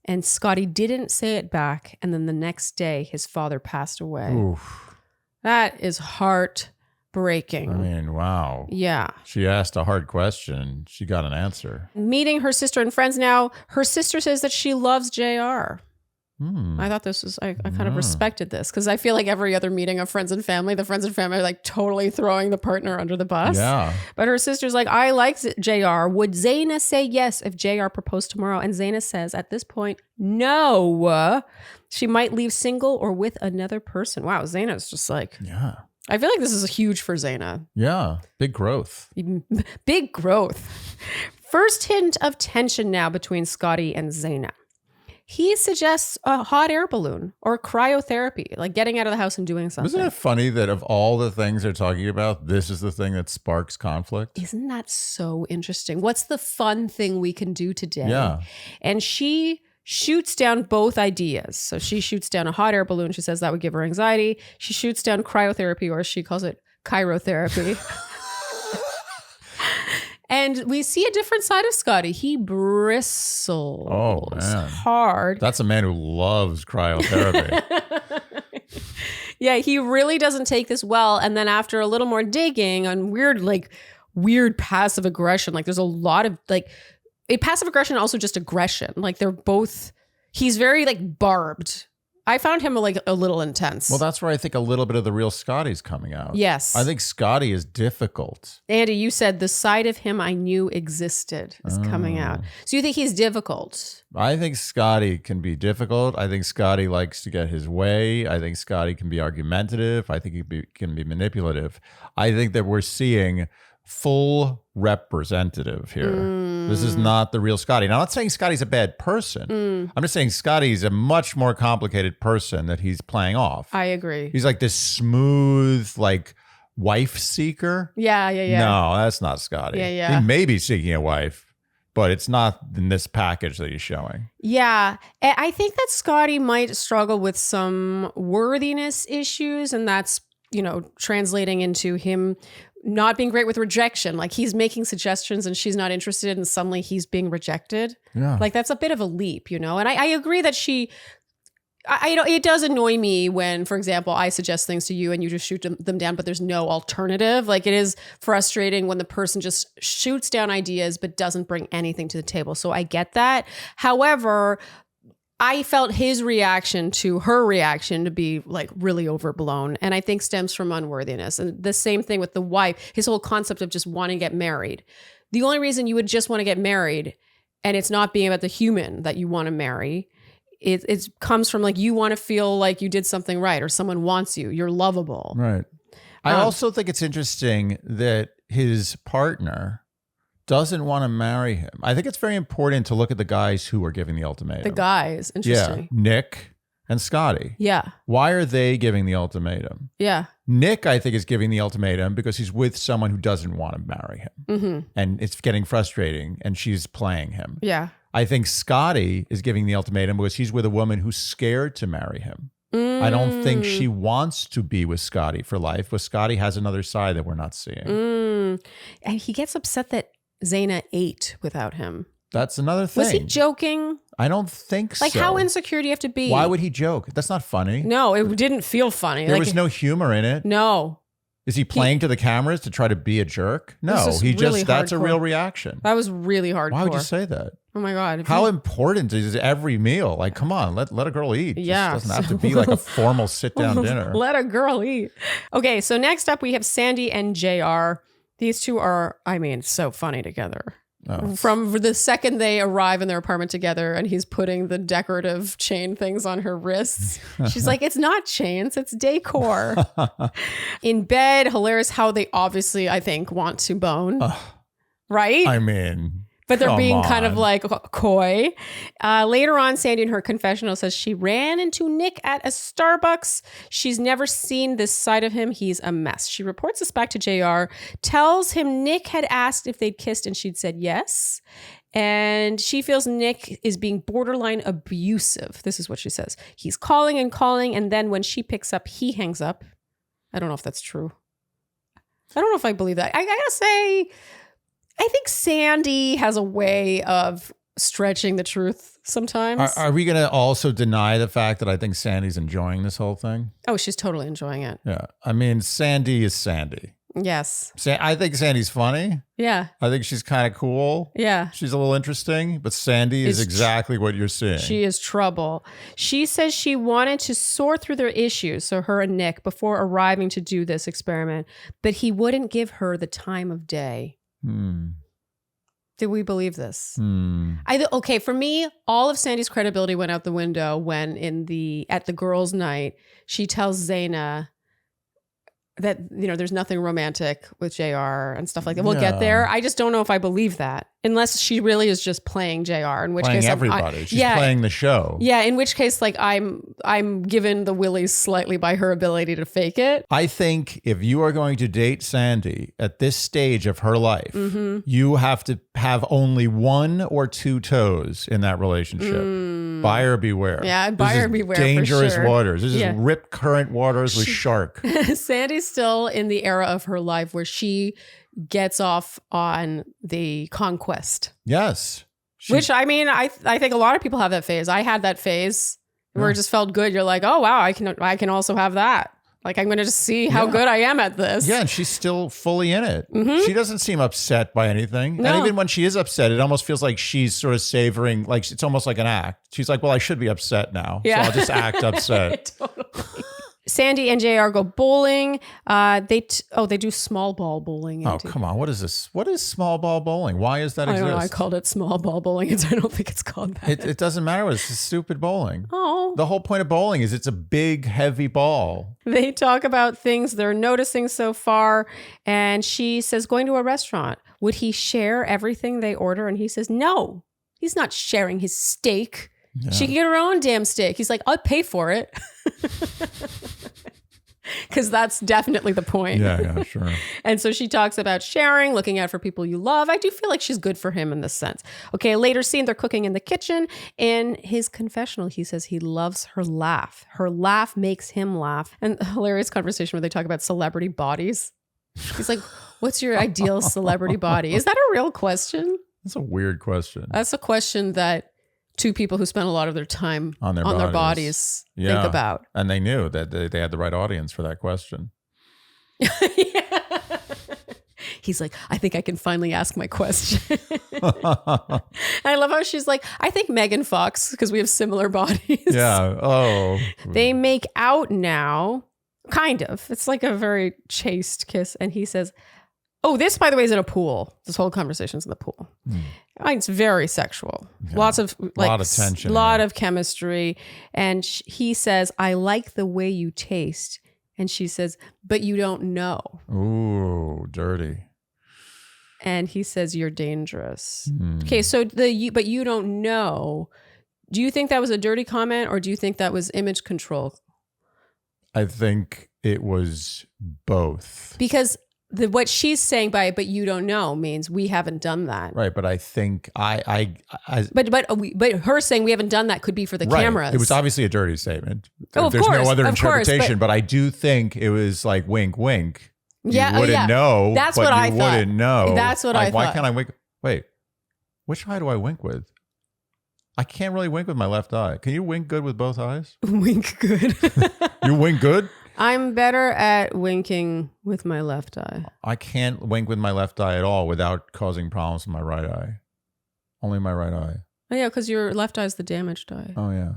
[SPEAKER 2] And Scotty didn't say it back. And then the next day, his father passed away.
[SPEAKER 1] Oof.
[SPEAKER 2] That is heartbreaking.
[SPEAKER 1] I mean, wow.
[SPEAKER 2] Yeah.
[SPEAKER 1] She asked a hard question. She got an answer.
[SPEAKER 2] Meeting her sister and friends now, her sister says that she loves JR. I thought this was, I kind of respected this because I feel like every other meeting of friends and family, the friends and family are like totally throwing the partner under the bus.
[SPEAKER 1] Yeah.
[SPEAKER 2] But her sister's like, I like JR. Would Zaina say yes if JR proposed tomorrow? And Zaina says at this point, no. She might leave single or with another person. Wow, Zaina's just like,
[SPEAKER 1] yeah.
[SPEAKER 2] I feel like this is huge for Zaina.
[SPEAKER 1] Yeah. Big growth.
[SPEAKER 2] Big growth. First hint of tension now between Scotty and Zaina. He suggests a hot air balloon or cryotherapy, like getting out of the house and doing something.
[SPEAKER 1] Isn't it funny that of all the things they're talking about, this is the thing that sparks conflict?
[SPEAKER 2] Isn't that so interesting? What's the fun thing we can do today?
[SPEAKER 1] Yeah.
[SPEAKER 2] And she shoots down both ideas. So she shoots down a hot air balloon. She says that would give her anxiety. She shoots down cryotherapy, or she calls it chirotherapy. And we see a different side of Scotty. He bristles hard.
[SPEAKER 1] That's a man who loves cryotherapy.
[SPEAKER 2] Yeah, he really doesn't take this well. And then after a little more digging on weird passive aggression, like there's a lot of passive aggression, also just aggression. Like they're both, he's very like barbed. I found him like a little intense.
[SPEAKER 1] Well, that's where I think a little bit of the real Scotty's coming out.
[SPEAKER 2] Yes.
[SPEAKER 1] I think Scotty is difficult.
[SPEAKER 2] Andy, you said the side of him I knew existed is coming out. So you think he's difficult?
[SPEAKER 1] I think Scotty can be difficult. I think Scotty likes to get his way. I think Scotty can be argumentative. I think he can be manipulative. I think that we're seeing full representative here. This is not the real Scotty. Now, I'm not saying Scotty's a bad person. I'm just saying Scotty's a much more complicated person that he's playing off.
[SPEAKER 2] I agree.
[SPEAKER 1] He's like this smooth, like wife seeker.
[SPEAKER 2] Yeah.
[SPEAKER 1] No, that's not Scotty.
[SPEAKER 2] Yeah.
[SPEAKER 1] He may be seeking a wife, but it's not in this package that he's showing.
[SPEAKER 2] Yeah. I think that Scotty might struggle with some worthiness issues, and that's, translating into him not being great with rejection. Like he's making suggestions and she's not interested and suddenly he's being rejected.
[SPEAKER 1] Yeah.
[SPEAKER 2] Like that's a bit of a leap, And I agree that it does annoy me when, for example, I suggest things to you and you just shoot them down, but there's no alternative. Like it is frustrating when the person just shoots down ideas, but doesn't bring anything to the table. So I get that. However, I felt his reaction to her reaction to be like really overblown, and I think stems from unworthiness. And the same thing with the wife, his whole concept of just wanting to get married. The only reason you would just want to get married, and it's not being about the human that you want to marry, it comes from like you want to feel like you did something right or someone wants you, you're lovable.
[SPEAKER 1] Right. I also think it's interesting that his partner doesn't want to marry him. I think it's very important to look at the guys who are giving the ultimatum.
[SPEAKER 2] The guys, interesting.
[SPEAKER 1] Yeah, Nick and Scotty.
[SPEAKER 2] Yeah.
[SPEAKER 1] Why are they giving the ultimatum?
[SPEAKER 2] Yeah.
[SPEAKER 1] Nick, I think, is giving the ultimatum because he's with someone who doesn't want to marry him. Mm-hmm. And it's getting frustrating and she's playing him.
[SPEAKER 2] Yeah.
[SPEAKER 1] I think Scotty is giving the ultimatum because he's with a woman who's scared to marry him. I don't think she wants to be with Scotty for life, but Scotty has another side that we're not seeing.
[SPEAKER 2] And he gets upset that Zaina ate without him.
[SPEAKER 1] That's another thing.
[SPEAKER 2] Was he joking?
[SPEAKER 1] I don't think so.
[SPEAKER 2] Like, how insecure do you have to be?
[SPEAKER 1] Why would he joke? That's not funny.
[SPEAKER 2] No, it didn't feel funny.
[SPEAKER 1] There was no humor in it.
[SPEAKER 2] No.
[SPEAKER 1] Is he playing to the cameras to try to be a jerk? No,
[SPEAKER 2] This is really
[SPEAKER 1] that's a
[SPEAKER 2] hardcore.
[SPEAKER 1] real reaction.
[SPEAKER 2] That was really hardcore.
[SPEAKER 1] Why would you say that?
[SPEAKER 2] Oh my God.
[SPEAKER 1] How important is every meal? Like, come on, let a girl eat.
[SPEAKER 2] Yeah.
[SPEAKER 1] It doesn't have to be like a formal sit-down dinner.
[SPEAKER 2] Let a girl eat. Okay, so next up we have Sandy and JR. These two are, I mean, so funny together.
[SPEAKER 1] Oh.
[SPEAKER 2] From the second they arrive in their apartment together and he's putting the decorative chain things on her wrists. She's like, it's not chains, it's decor. In bed, hilarious how they obviously, I think, want to bone. Right?
[SPEAKER 1] I mean...
[SPEAKER 2] But they're
[SPEAKER 1] Come
[SPEAKER 2] being kind of
[SPEAKER 1] on.
[SPEAKER 2] like coy. Later on, Sandy in her confessional says she ran into Nick at a Starbucks. She's never seen this side of him. He's a mess. She reports this back to JR, tells him Nick had asked if they'd kissed and she'd said yes. And she feels Nick is being borderline abusive. This is what she says. He's calling and calling. And then when she picks up, he hangs up. I don't know if that's true. I don't know if I believe that. I gotta say... I think Sandy has a way of stretching the truth sometimes.
[SPEAKER 1] Are we going to also deny the fact that I think Sandy's enjoying this whole thing?
[SPEAKER 2] Oh, she's totally enjoying it.
[SPEAKER 1] Yeah. I mean, Sandy is Sandy.
[SPEAKER 2] Yes.
[SPEAKER 1] I think Sandy's funny.
[SPEAKER 2] Yeah.
[SPEAKER 1] I think she's kind of cool.
[SPEAKER 2] Yeah.
[SPEAKER 1] She's a little interesting, but Sandy is exactly what you're seeing.
[SPEAKER 2] She is trouble. She says she wanted to sort through their issues, so her and Nick, before arriving to do this experiment, but he wouldn't give her the time of day. Do we believe this? Okay, for me, all of Sandy's credibility went out the window when at the girls' night, she tells Zaina that, you know, there's nothing romantic with JR and stuff like that. We'll get there. I just don't know if I believe that. Unless she really is just playing JR, in which
[SPEAKER 1] playing
[SPEAKER 2] case
[SPEAKER 1] everybody. She's playing the show.
[SPEAKER 2] Yeah, in which case, like, I'm given the willies slightly by her ability to fake it.
[SPEAKER 1] I think if you are going to date Sandy at this stage of her life, you have to have only 1 or 2 toes in that relationship. Buyer beware.
[SPEAKER 2] Yeah, buyer beware.
[SPEAKER 1] Dangerous
[SPEAKER 2] for sure.
[SPEAKER 1] waters. This is rip current waters with shark.
[SPEAKER 2] Sandy's still in the era of her life where she gets off on the conquest.
[SPEAKER 1] Yes.
[SPEAKER 2] Which, I mean, I think a lot of people have that phase. I had that phase where it just felt good. You're like, oh, wow, I can also have that. Like, I'm going to just see how good I am at this.
[SPEAKER 1] Yeah, and she's still fully in it. She doesn't seem upset by anything.
[SPEAKER 2] No.
[SPEAKER 1] And even when she is upset, it almost feels like she's sort of savoring, like it's almost like an act. She's like, well, I should be upset now.
[SPEAKER 2] Yeah.
[SPEAKER 1] So I'll just act upset.
[SPEAKER 2] Totally. Sandy and JR go bowling. They do small ball bowling.
[SPEAKER 1] Oh, come on. What is this? What is small ball bowling? Why is that
[SPEAKER 2] I
[SPEAKER 1] exist?
[SPEAKER 2] don't know. I called it small ball bowling. I don't think it's called that.
[SPEAKER 1] It doesn't matter. It's stupid bowling.
[SPEAKER 2] Oh.
[SPEAKER 1] The whole point of bowling is it's a big, heavy ball.
[SPEAKER 2] They talk about things they're noticing so far. And she says, going to a restaurant, would he share everything they order? And he says, no, he's not sharing his steak. Yeah. She can get her own damn steak. He's like, I'll pay for it. Because that's definitely the point.
[SPEAKER 1] Yeah, sure.
[SPEAKER 2] And so she talks about sharing, looking out for people you love. I do feel like she's good for him in this sense. Okay, later scene, they're cooking in the kitchen. In his confessional, he says he loves her laugh. Her laugh makes him laugh. And a hilarious conversation where they talk about celebrity bodies. He's like, what's your ideal celebrity body? Is that a real question?
[SPEAKER 1] That's a weird question.
[SPEAKER 2] That's a question that 2 people who spend a lot of their time on their bodies think about.
[SPEAKER 1] And they knew that they had the right audience for that question.
[SPEAKER 2] He's like, I think I can finally ask my question. I love how she's like, I think Megan Fox, because we have similar bodies.
[SPEAKER 1] Yeah. Oh.
[SPEAKER 2] They make out now. Kind of. It's like a very chaste kiss. And he says, oh, this, by the way, is in a pool. This whole conversation's in the pool. It's very sexual. Yeah. Lots of
[SPEAKER 1] lot of tension.
[SPEAKER 2] A lot of chemistry. And he says, I like the way you taste. And she says, but you don't know.
[SPEAKER 1] Ooh, dirty.
[SPEAKER 2] And he says, you're dangerous. Okay, so but you don't know. Do you think that was a dirty comment or do you think that was image control?
[SPEAKER 1] I think it was both.
[SPEAKER 2] Because what she's saying by but you don't know means we haven't done that.
[SPEAKER 1] Right, but I think
[SPEAKER 2] but her saying we haven't done that could be for the cameras.
[SPEAKER 1] It was obviously a dirty statement.
[SPEAKER 2] Oh,
[SPEAKER 1] There's no other interpretation,
[SPEAKER 2] but
[SPEAKER 1] I do think it was like wink, wink.
[SPEAKER 2] Yeah,
[SPEAKER 1] you wouldn't know.
[SPEAKER 2] That's what I thought.
[SPEAKER 1] Wouldn't know.
[SPEAKER 2] That's what I thought.
[SPEAKER 1] Why can't I wink? Wait, which eye do I wink with? I can't really wink with my left eye. Can you wink good with both eyes?
[SPEAKER 2] Wink good.
[SPEAKER 1] You wink good?
[SPEAKER 2] I'm better at winking with my left eye.
[SPEAKER 1] I can't wink with my left eye at all without causing problems with my right eye. Only my right eye.
[SPEAKER 2] Oh, yeah, because your left eye is the damaged eye.
[SPEAKER 1] Oh, yeah.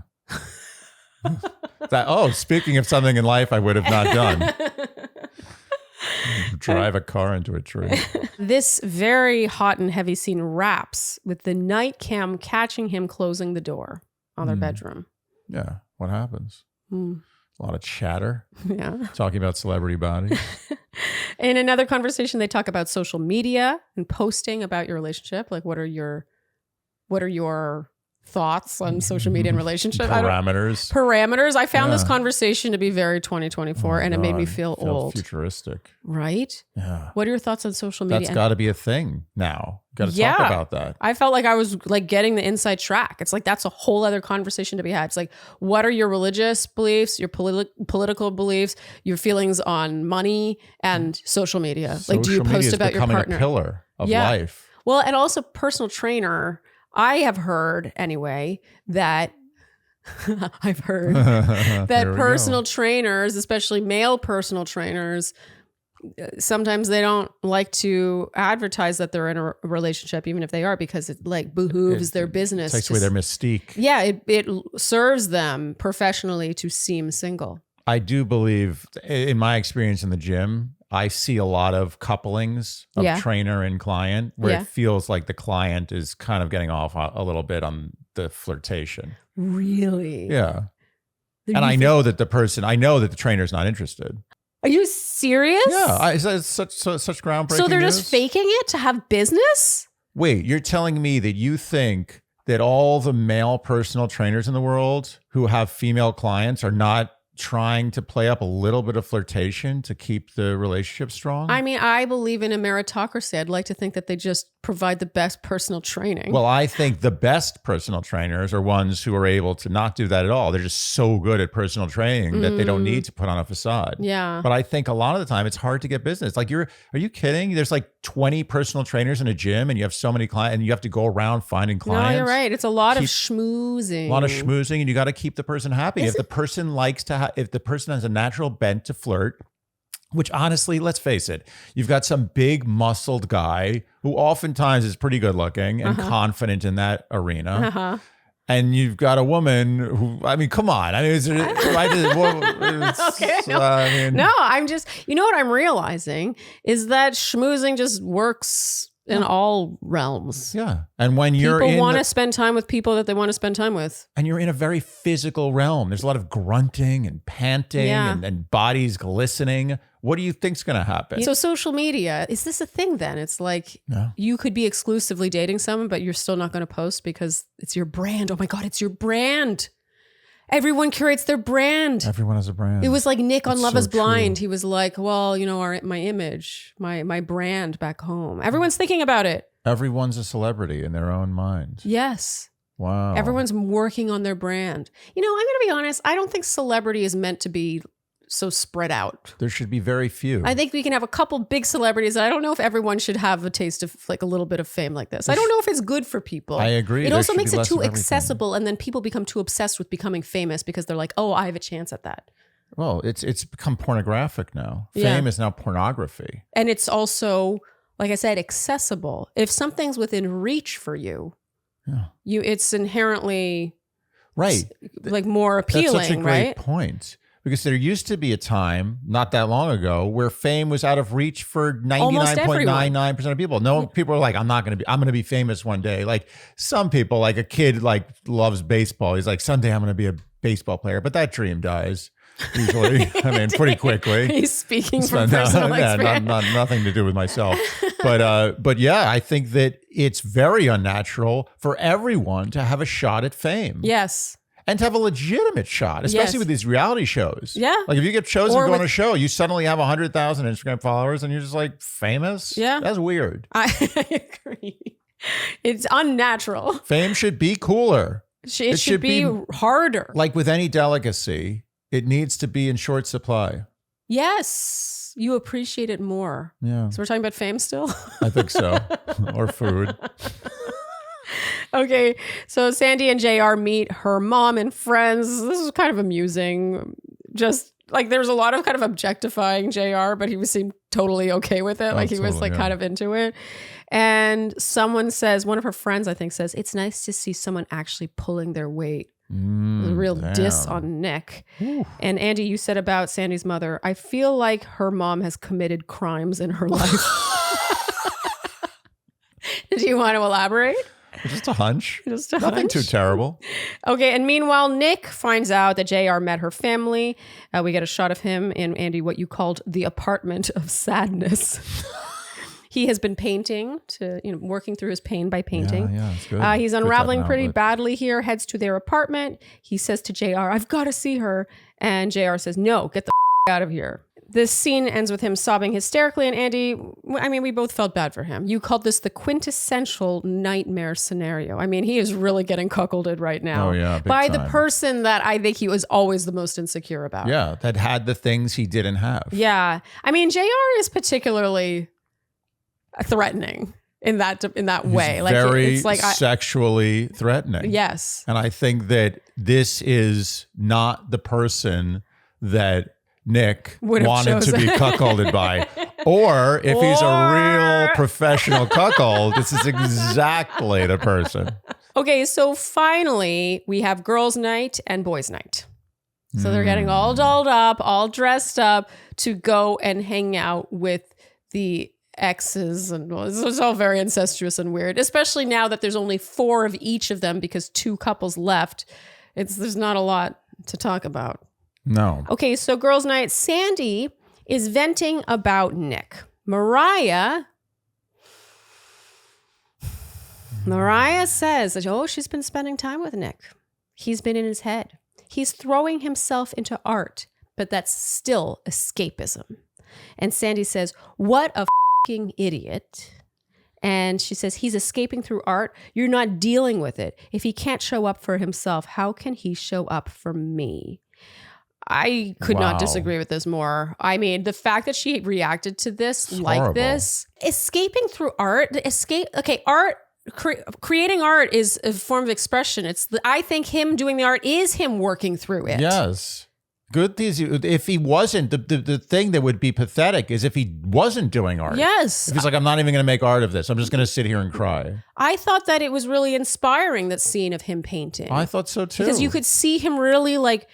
[SPEAKER 1] Speaking of something in life I would have not done. Drive a car into a tree.
[SPEAKER 2] This very hot and heavy scene wraps with the night cam catching him closing the door on their bedroom.
[SPEAKER 1] Yeah. What happens? A lot of chatter.
[SPEAKER 2] Yeah.
[SPEAKER 1] Talking about celebrity bodies.
[SPEAKER 2] In another conversation, they talk about social media and posting about your relationship. Like, what are your thoughts on social media and relationship? Parameters. I found this conversation to be very 2024, and it made me feel old.
[SPEAKER 1] Futuristic.
[SPEAKER 2] Right?
[SPEAKER 1] Yeah.
[SPEAKER 2] What are your thoughts on social media?
[SPEAKER 1] That's got to be a thing now. Got to talk about that.
[SPEAKER 2] I felt like I was like getting the inside track. It's like that's a whole other conversation to be had. It's like, what are your religious beliefs, your political beliefs, your feelings on money and social media? Like, do you post about your partner?
[SPEAKER 1] A pillar of life.
[SPEAKER 2] Well, and also personal trainer. I have heard anyway that personal trainers, especially male personal trainers, sometimes they don't like to advertise that they're in a relationship, even if they are, because it like behooves their business.
[SPEAKER 1] Takes away their mystique.
[SPEAKER 2] Yeah, it serves them professionally to seem single.
[SPEAKER 1] I do believe, in my experience in the gym, I see a lot of couplings of trainer and client where it feels like the client is kind of getting off a little bit on the flirtation.
[SPEAKER 2] Really?
[SPEAKER 1] Yeah. And I know that the trainer's not interested.
[SPEAKER 2] Are you serious?
[SPEAKER 1] Yeah. It's such groundbreaking
[SPEAKER 2] So they're
[SPEAKER 1] news.
[SPEAKER 2] just faking it to have business?
[SPEAKER 1] Wait, you're telling me that you think that all the male personal trainers in the world who have female clients are not trying to play up a little bit of flirtation to keep the relationship strong?
[SPEAKER 2] I mean, I believe in a meritocracy. I'd like to think that they just provide the best personal training.
[SPEAKER 1] Well, I think the best personal trainers are ones who are able to not do that at all. They're just so good at personal training that they don't need to put on a facade.
[SPEAKER 2] Yeah.
[SPEAKER 1] But I think a lot of the time it's hard to get business. Like are you kidding? There's like 20 personal trainers in a gym and you have so many clients and you have to go around finding clients.
[SPEAKER 2] No, you're right. It's a lot of schmoozing.
[SPEAKER 1] A lot of schmoozing, and you got to keep the person happy. If the person has a natural bent to flirt, which honestly, let's face it, you've got some big muscled guy who oftentimes is pretty good looking and confident in that arena. And you've got a woman who, I mean, come on. I mean,
[SPEAKER 2] I'm just, you know what I'm realizing is that schmoozing just works in all realms.
[SPEAKER 1] Yeah. And when
[SPEAKER 2] people want to spend time with people that they want to spend time with.
[SPEAKER 1] And you're in a very physical realm. There's a lot of grunting and panting and bodies glistening. What do you think's going to happen?
[SPEAKER 2] So social media, is this a thing then? It's like you could be exclusively dating someone, but you're still not going to post because it's your brand. Oh my God, it's your brand. Everyone curates their brand.
[SPEAKER 1] Everyone has a brand.
[SPEAKER 2] It was like Nick on Love is Blind. He was like, well, you know, my image, my brand back home. Everyone's thinking about it.
[SPEAKER 1] Everyone's a celebrity in their own mind.
[SPEAKER 2] Yes.
[SPEAKER 1] Wow.
[SPEAKER 2] Everyone's working on their brand. You know, I'm going to be honest. I don't think celebrity is meant to be so spread out.
[SPEAKER 1] There should be very few.
[SPEAKER 2] I think we can have a couple big celebrities. I don't know if everyone should have a taste of like a little bit of fame like this. I don't know if it's good for people.
[SPEAKER 1] I agree.
[SPEAKER 2] It also makes it too accessible, and then people become too obsessed with becoming famous because they're like, oh, I have a chance at that.
[SPEAKER 1] Well, it's become pornographic now. Fame is now pornography.
[SPEAKER 2] And it's also, like I said, accessible. If something's within reach for you, it's inherently like more appealing,
[SPEAKER 1] That's such a great
[SPEAKER 2] right?
[SPEAKER 1] point. Because there used to be a time, not that long ago, where fame was out of reach for 99.99% of people. People are like, I'm going to be famous one day. Like some people, like a kid like loves baseball. He's like, someday I'm going to be a baseball player. But that dream dies usually. I mean, pretty quickly.
[SPEAKER 2] He's speaking from personal experience.
[SPEAKER 1] Nothing to do with myself. But yeah, I think that it's very unnatural for everyone to have a shot at fame.
[SPEAKER 2] Yes.
[SPEAKER 1] And to have a legitimate shot, especially with these reality shows.
[SPEAKER 2] Yeah.
[SPEAKER 1] Like if you get chosen to go on a show, you suddenly have 100,000 Instagram followers and you're just like famous.
[SPEAKER 2] Yeah.
[SPEAKER 1] That's weird.
[SPEAKER 2] I agree. It's unnatural.
[SPEAKER 1] Fame should be cooler.
[SPEAKER 2] It should be harder.
[SPEAKER 1] Like with any delicacy, it needs to be in short supply.
[SPEAKER 2] Yes. You appreciate it more.
[SPEAKER 1] Yeah.
[SPEAKER 2] So we're talking about fame still?
[SPEAKER 1] I think so. Or food.
[SPEAKER 2] Okay, so Sandy and JR meet her mom and friends. This is kind of amusing. Just like there was a lot of kind of objectifying JR, but he seemed totally okay with it. Like he was like kind of into it. And someone says, one of her friends, I think, says, it's nice to see someone actually pulling their weight. A real diss on Nick. And Andy, you said about Sandy's mother, I feel like her mom has committed crimes in her life. Do you want to elaborate?
[SPEAKER 1] Just a hunch.
[SPEAKER 2] Nothing
[SPEAKER 1] hunch. Too terrible.
[SPEAKER 2] Okay, and meanwhile, Nick finds out that JR met her family. We get a shot of him in, Andy, what you called the apartment of sadness. He has been painting, working through his pain by painting.
[SPEAKER 1] Yeah, it's good.
[SPEAKER 2] He's unraveling pretty badly here, heads to their apartment. He says to JR, I've got to see her. And JR says, no, get the out of here. This scene ends with him sobbing hysterically. And Andy, I mean, we both felt bad for him. You called this the quintessential nightmare scenario. I mean, he is really getting cuckolded right now.
[SPEAKER 1] Oh, yeah, big
[SPEAKER 2] by
[SPEAKER 1] time.
[SPEAKER 2] the person that I think he was always the most insecure about.
[SPEAKER 1] Yeah, that had the things he didn't have.
[SPEAKER 2] Yeah. I mean, JR is particularly threatening in that way. Like
[SPEAKER 1] very
[SPEAKER 2] it's like
[SPEAKER 1] sexually threatening.
[SPEAKER 2] Yes.
[SPEAKER 1] And I think that this is not the person that Nick wanted to be cuckolded by. Or if he's a real professional cuckold, this is exactly the person.
[SPEAKER 2] Okay, so finally we have girls' night and boys' night. So they're getting all dolled up, all dressed up to go and hang out with the exes, and it's all very incestuous and weird, especially now that there's only 4 of each of them because 2 couples left. There's not a lot to talk about.
[SPEAKER 1] No.
[SPEAKER 2] Okay, so girls' night. Sandy is venting about Nick. Mariah says that, she's been spending time with Nick. He's been in his head. He's throwing himself into art, but that's still escapism. And Sandy says, what a fucking idiot. And she says, he's escaping through art. You're not dealing with it. If he can't show up for himself, how can he show up for me? I could not disagree with this more. I mean, the fact that she reacted to this like this, escaping through art, creating art is a form of expression. I think him doing the art is him working through it.
[SPEAKER 1] Yes. Good things. If he wasn't, the thing that would be pathetic is if he wasn't doing art.
[SPEAKER 2] Yes.
[SPEAKER 1] If he's like, I'm not even going to make art of this. I'm just going to sit here and cry.
[SPEAKER 2] I thought that it was really inspiring, that scene of him painting.
[SPEAKER 1] I thought so too.
[SPEAKER 2] Because you could see him really like,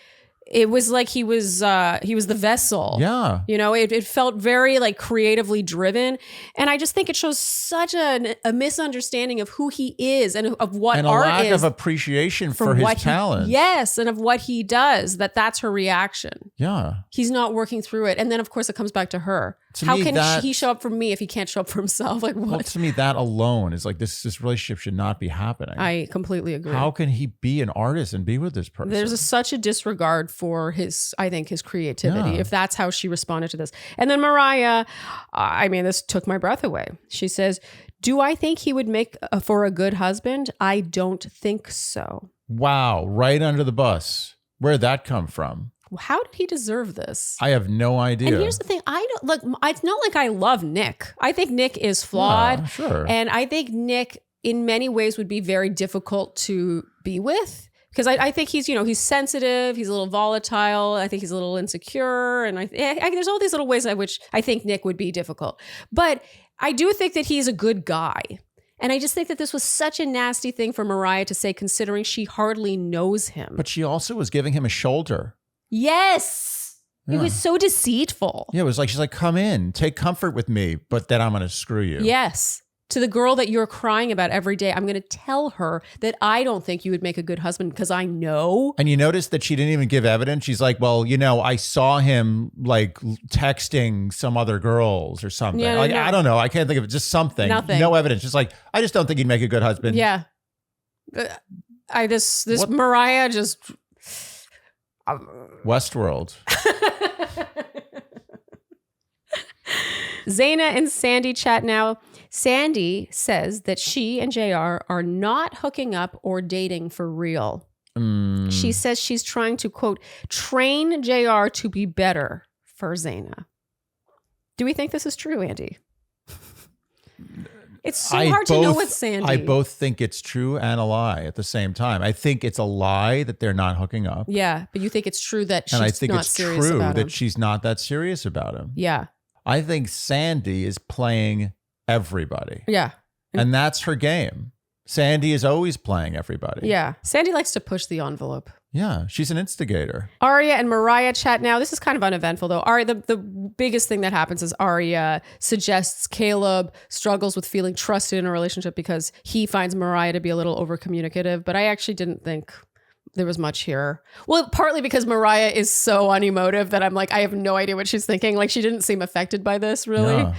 [SPEAKER 2] it was like he was the vessel.
[SPEAKER 1] Yeah.
[SPEAKER 2] It felt very like creatively driven. And I just think it shows such a misunderstanding of who he is and of what
[SPEAKER 1] and
[SPEAKER 2] art is.
[SPEAKER 1] And a lack of appreciation for his talent.
[SPEAKER 2] Yes. And of what he does, that's her reaction.
[SPEAKER 1] Yeah.
[SPEAKER 2] He's not working through it. And then of course it comes back to her. How can he show up for me if he can't show up for himself? Like what?
[SPEAKER 1] Well, to me, that alone is like, this relationship should not be happening.
[SPEAKER 2] I completely agree.
[SPEAKER 1] How can he be an artist and be with this person?
[SPEAKER 2] There's such a disregard for his creativity, if that's how she responded to this. And then Mariah, this took my breath away. She says, do I think he would make for a good husband? I don't think so.
[SPEAKER 1] Wow. Right under the bus. Where'd that come from?
[SPEAKER 2] How did he deserve this?
[SPEAKER 1] I have no idea.
[SPEAKER 2] And here's the thing. It's not like I love Nick. I think Nick is flawed.
[SPEAKER 1] Yeah, sure.
[SPEAKER 2] And I think Nick in many ways would be very difficult to be with. Because I think he's sensitive, he's a little volatile, I think he's a little insecure, and there's all these little ways in which I think Nick would be difficult. But I do think that he's a good guy. And I just think that this was such a nasty thing for Mariah to say, considering she hardly knows him.
[SPEAKER 1] But she also was giving him a shoulder.
[SPEAKER 2] Yes. Yeah. It was so deceitful.
[SPEAKER 1] Yeah, it was like, she's like, come in, take comfort with me, but then I'm going to screw you.
[SPEAKER 2] Yes. To the girl that you're crying about every day, I'm going to tell her that I don't think you would make a good husband because I know.
[SPEAKER 1] And you notice that she didn't even give evidence. She's like, well, I saw him like texting some other girls or something.
[SPEAKER 2] Yeah,
[SPEAKER 1] no. I don't know. I can't think of it. Just something.
[SPEAKER 2] Nothing.
[SPEAKER 1] No evidence. Just like, I just don't think he'd make a good husband.
[SPEAKER 2] Yeah. This Mariah just...
[SPEAKER 1] Westworld.
[SPEAKER 2] Zaina and Sandy chat now. Sandy says that she and JR are not hooking up or dating for real. She says she's trying to, quote, train JR to be better for Zaina. Do we think this is true, Andy? It's so hard to know with Sandy.
[SPEAKER 1] I both think it's true and a lie at the same time. I think it's a lie that they're not hooking up.
[SPEAKER 2] Yeah, but you think it's true that she's
[SPEAKER 1] and I think
[SPEAKER 2] not
[SPEAKER 1] it's
[SPEAKER 2] serious
[SPEAKER 1] true
[SPEAKER 2] about him.
[SPEAKER 1] that she's not that serious about him.
[SPEAKER 2] Yeah.
[SPEAKER 1] I think Sandy is playing everybody.
[SPEAKER 2] Yeah.
[SPEAKER 1] And that's her game. Sandy is always playing everybody.
[SPEAKER 2] Yeah. Sandy likes to push the envelope.
[SPEAKER 1] Yeah, she's an instigator.
[SPEAKER 2] Arya and Mariah chat now. This is kind of uneventful, though. Arya, the biggest thing that happens is Arya suggests Caleb struggles with feeling trusted in a relationship because he finds Mariah to be a little over-communicative. But I actually didn't think there was much here. Well, partly because Mariah is so unemotive that I'm like, I have no idea what she's thinking. Like, she didn't seem affected by this, really.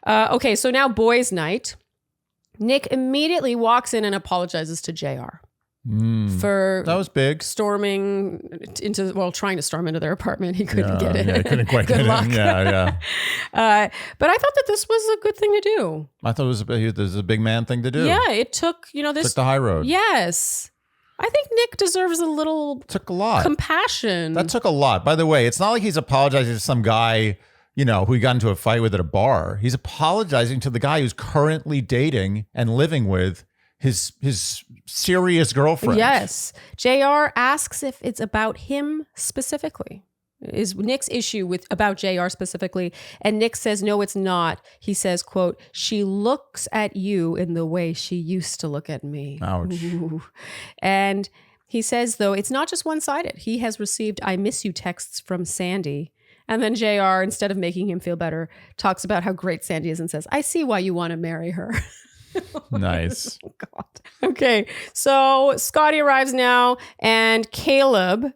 [SPEAKER 1] Yeah.
[SPEAKER 2] Okay, so now boys' night. Nick immediately walks in and apologizes to JR. For
[SPEAKER 1] that was big.
[SPEAKER 2] Storming into, trying to storm into their apartment. He couldn't get in.
[SPEAKER 1] Yeah, he couldn't quite
[SPEAKER 2] Good
[SPEAKER 1] get
[SPEAKER 2] luck.
[SPEAKER 1] in. Yeah.
[SPEAKER 2] But I thought that this was a good thing to do.
[SPEAKER 1] I thought it was a big man thing to do.
[SPEAKER 2] Yeah, it took, this.
[SPEAKER 1] Took the high road.
[SPEAKER 2] Yes. I think Nick deserves a little
[SPEAKER 1] took a lot.
[SPEAKER 2] Compassion.
[SPEAKER 1] That took a lot. By the way, it's not like he's apologizing to some guy, who he got into a fight with at a bar. He's apologizing to the guy who's currently dating and living with his serious girlfriend.
[SPEAKER 2] Yes. JR asks if it's about him specifically. Is Nick's issue about JR specifically. And Nick says, no, it's not. He says, quote, she looks at you in the way she used to look at me.
[SPEAKER 1] Ouch.
[SPEAKER 2] Ooh. And he says, though, it's not just one-sided. He has received I miss you texts from Sandy. And then JR, instead of making him feel better, talks about how great Sandy is and says, I see why you want to marry her.
[SPEAKER 1] Nice.
[SPEAKER 2] Oh, God. Okay. So Scotty arrives now and Caleb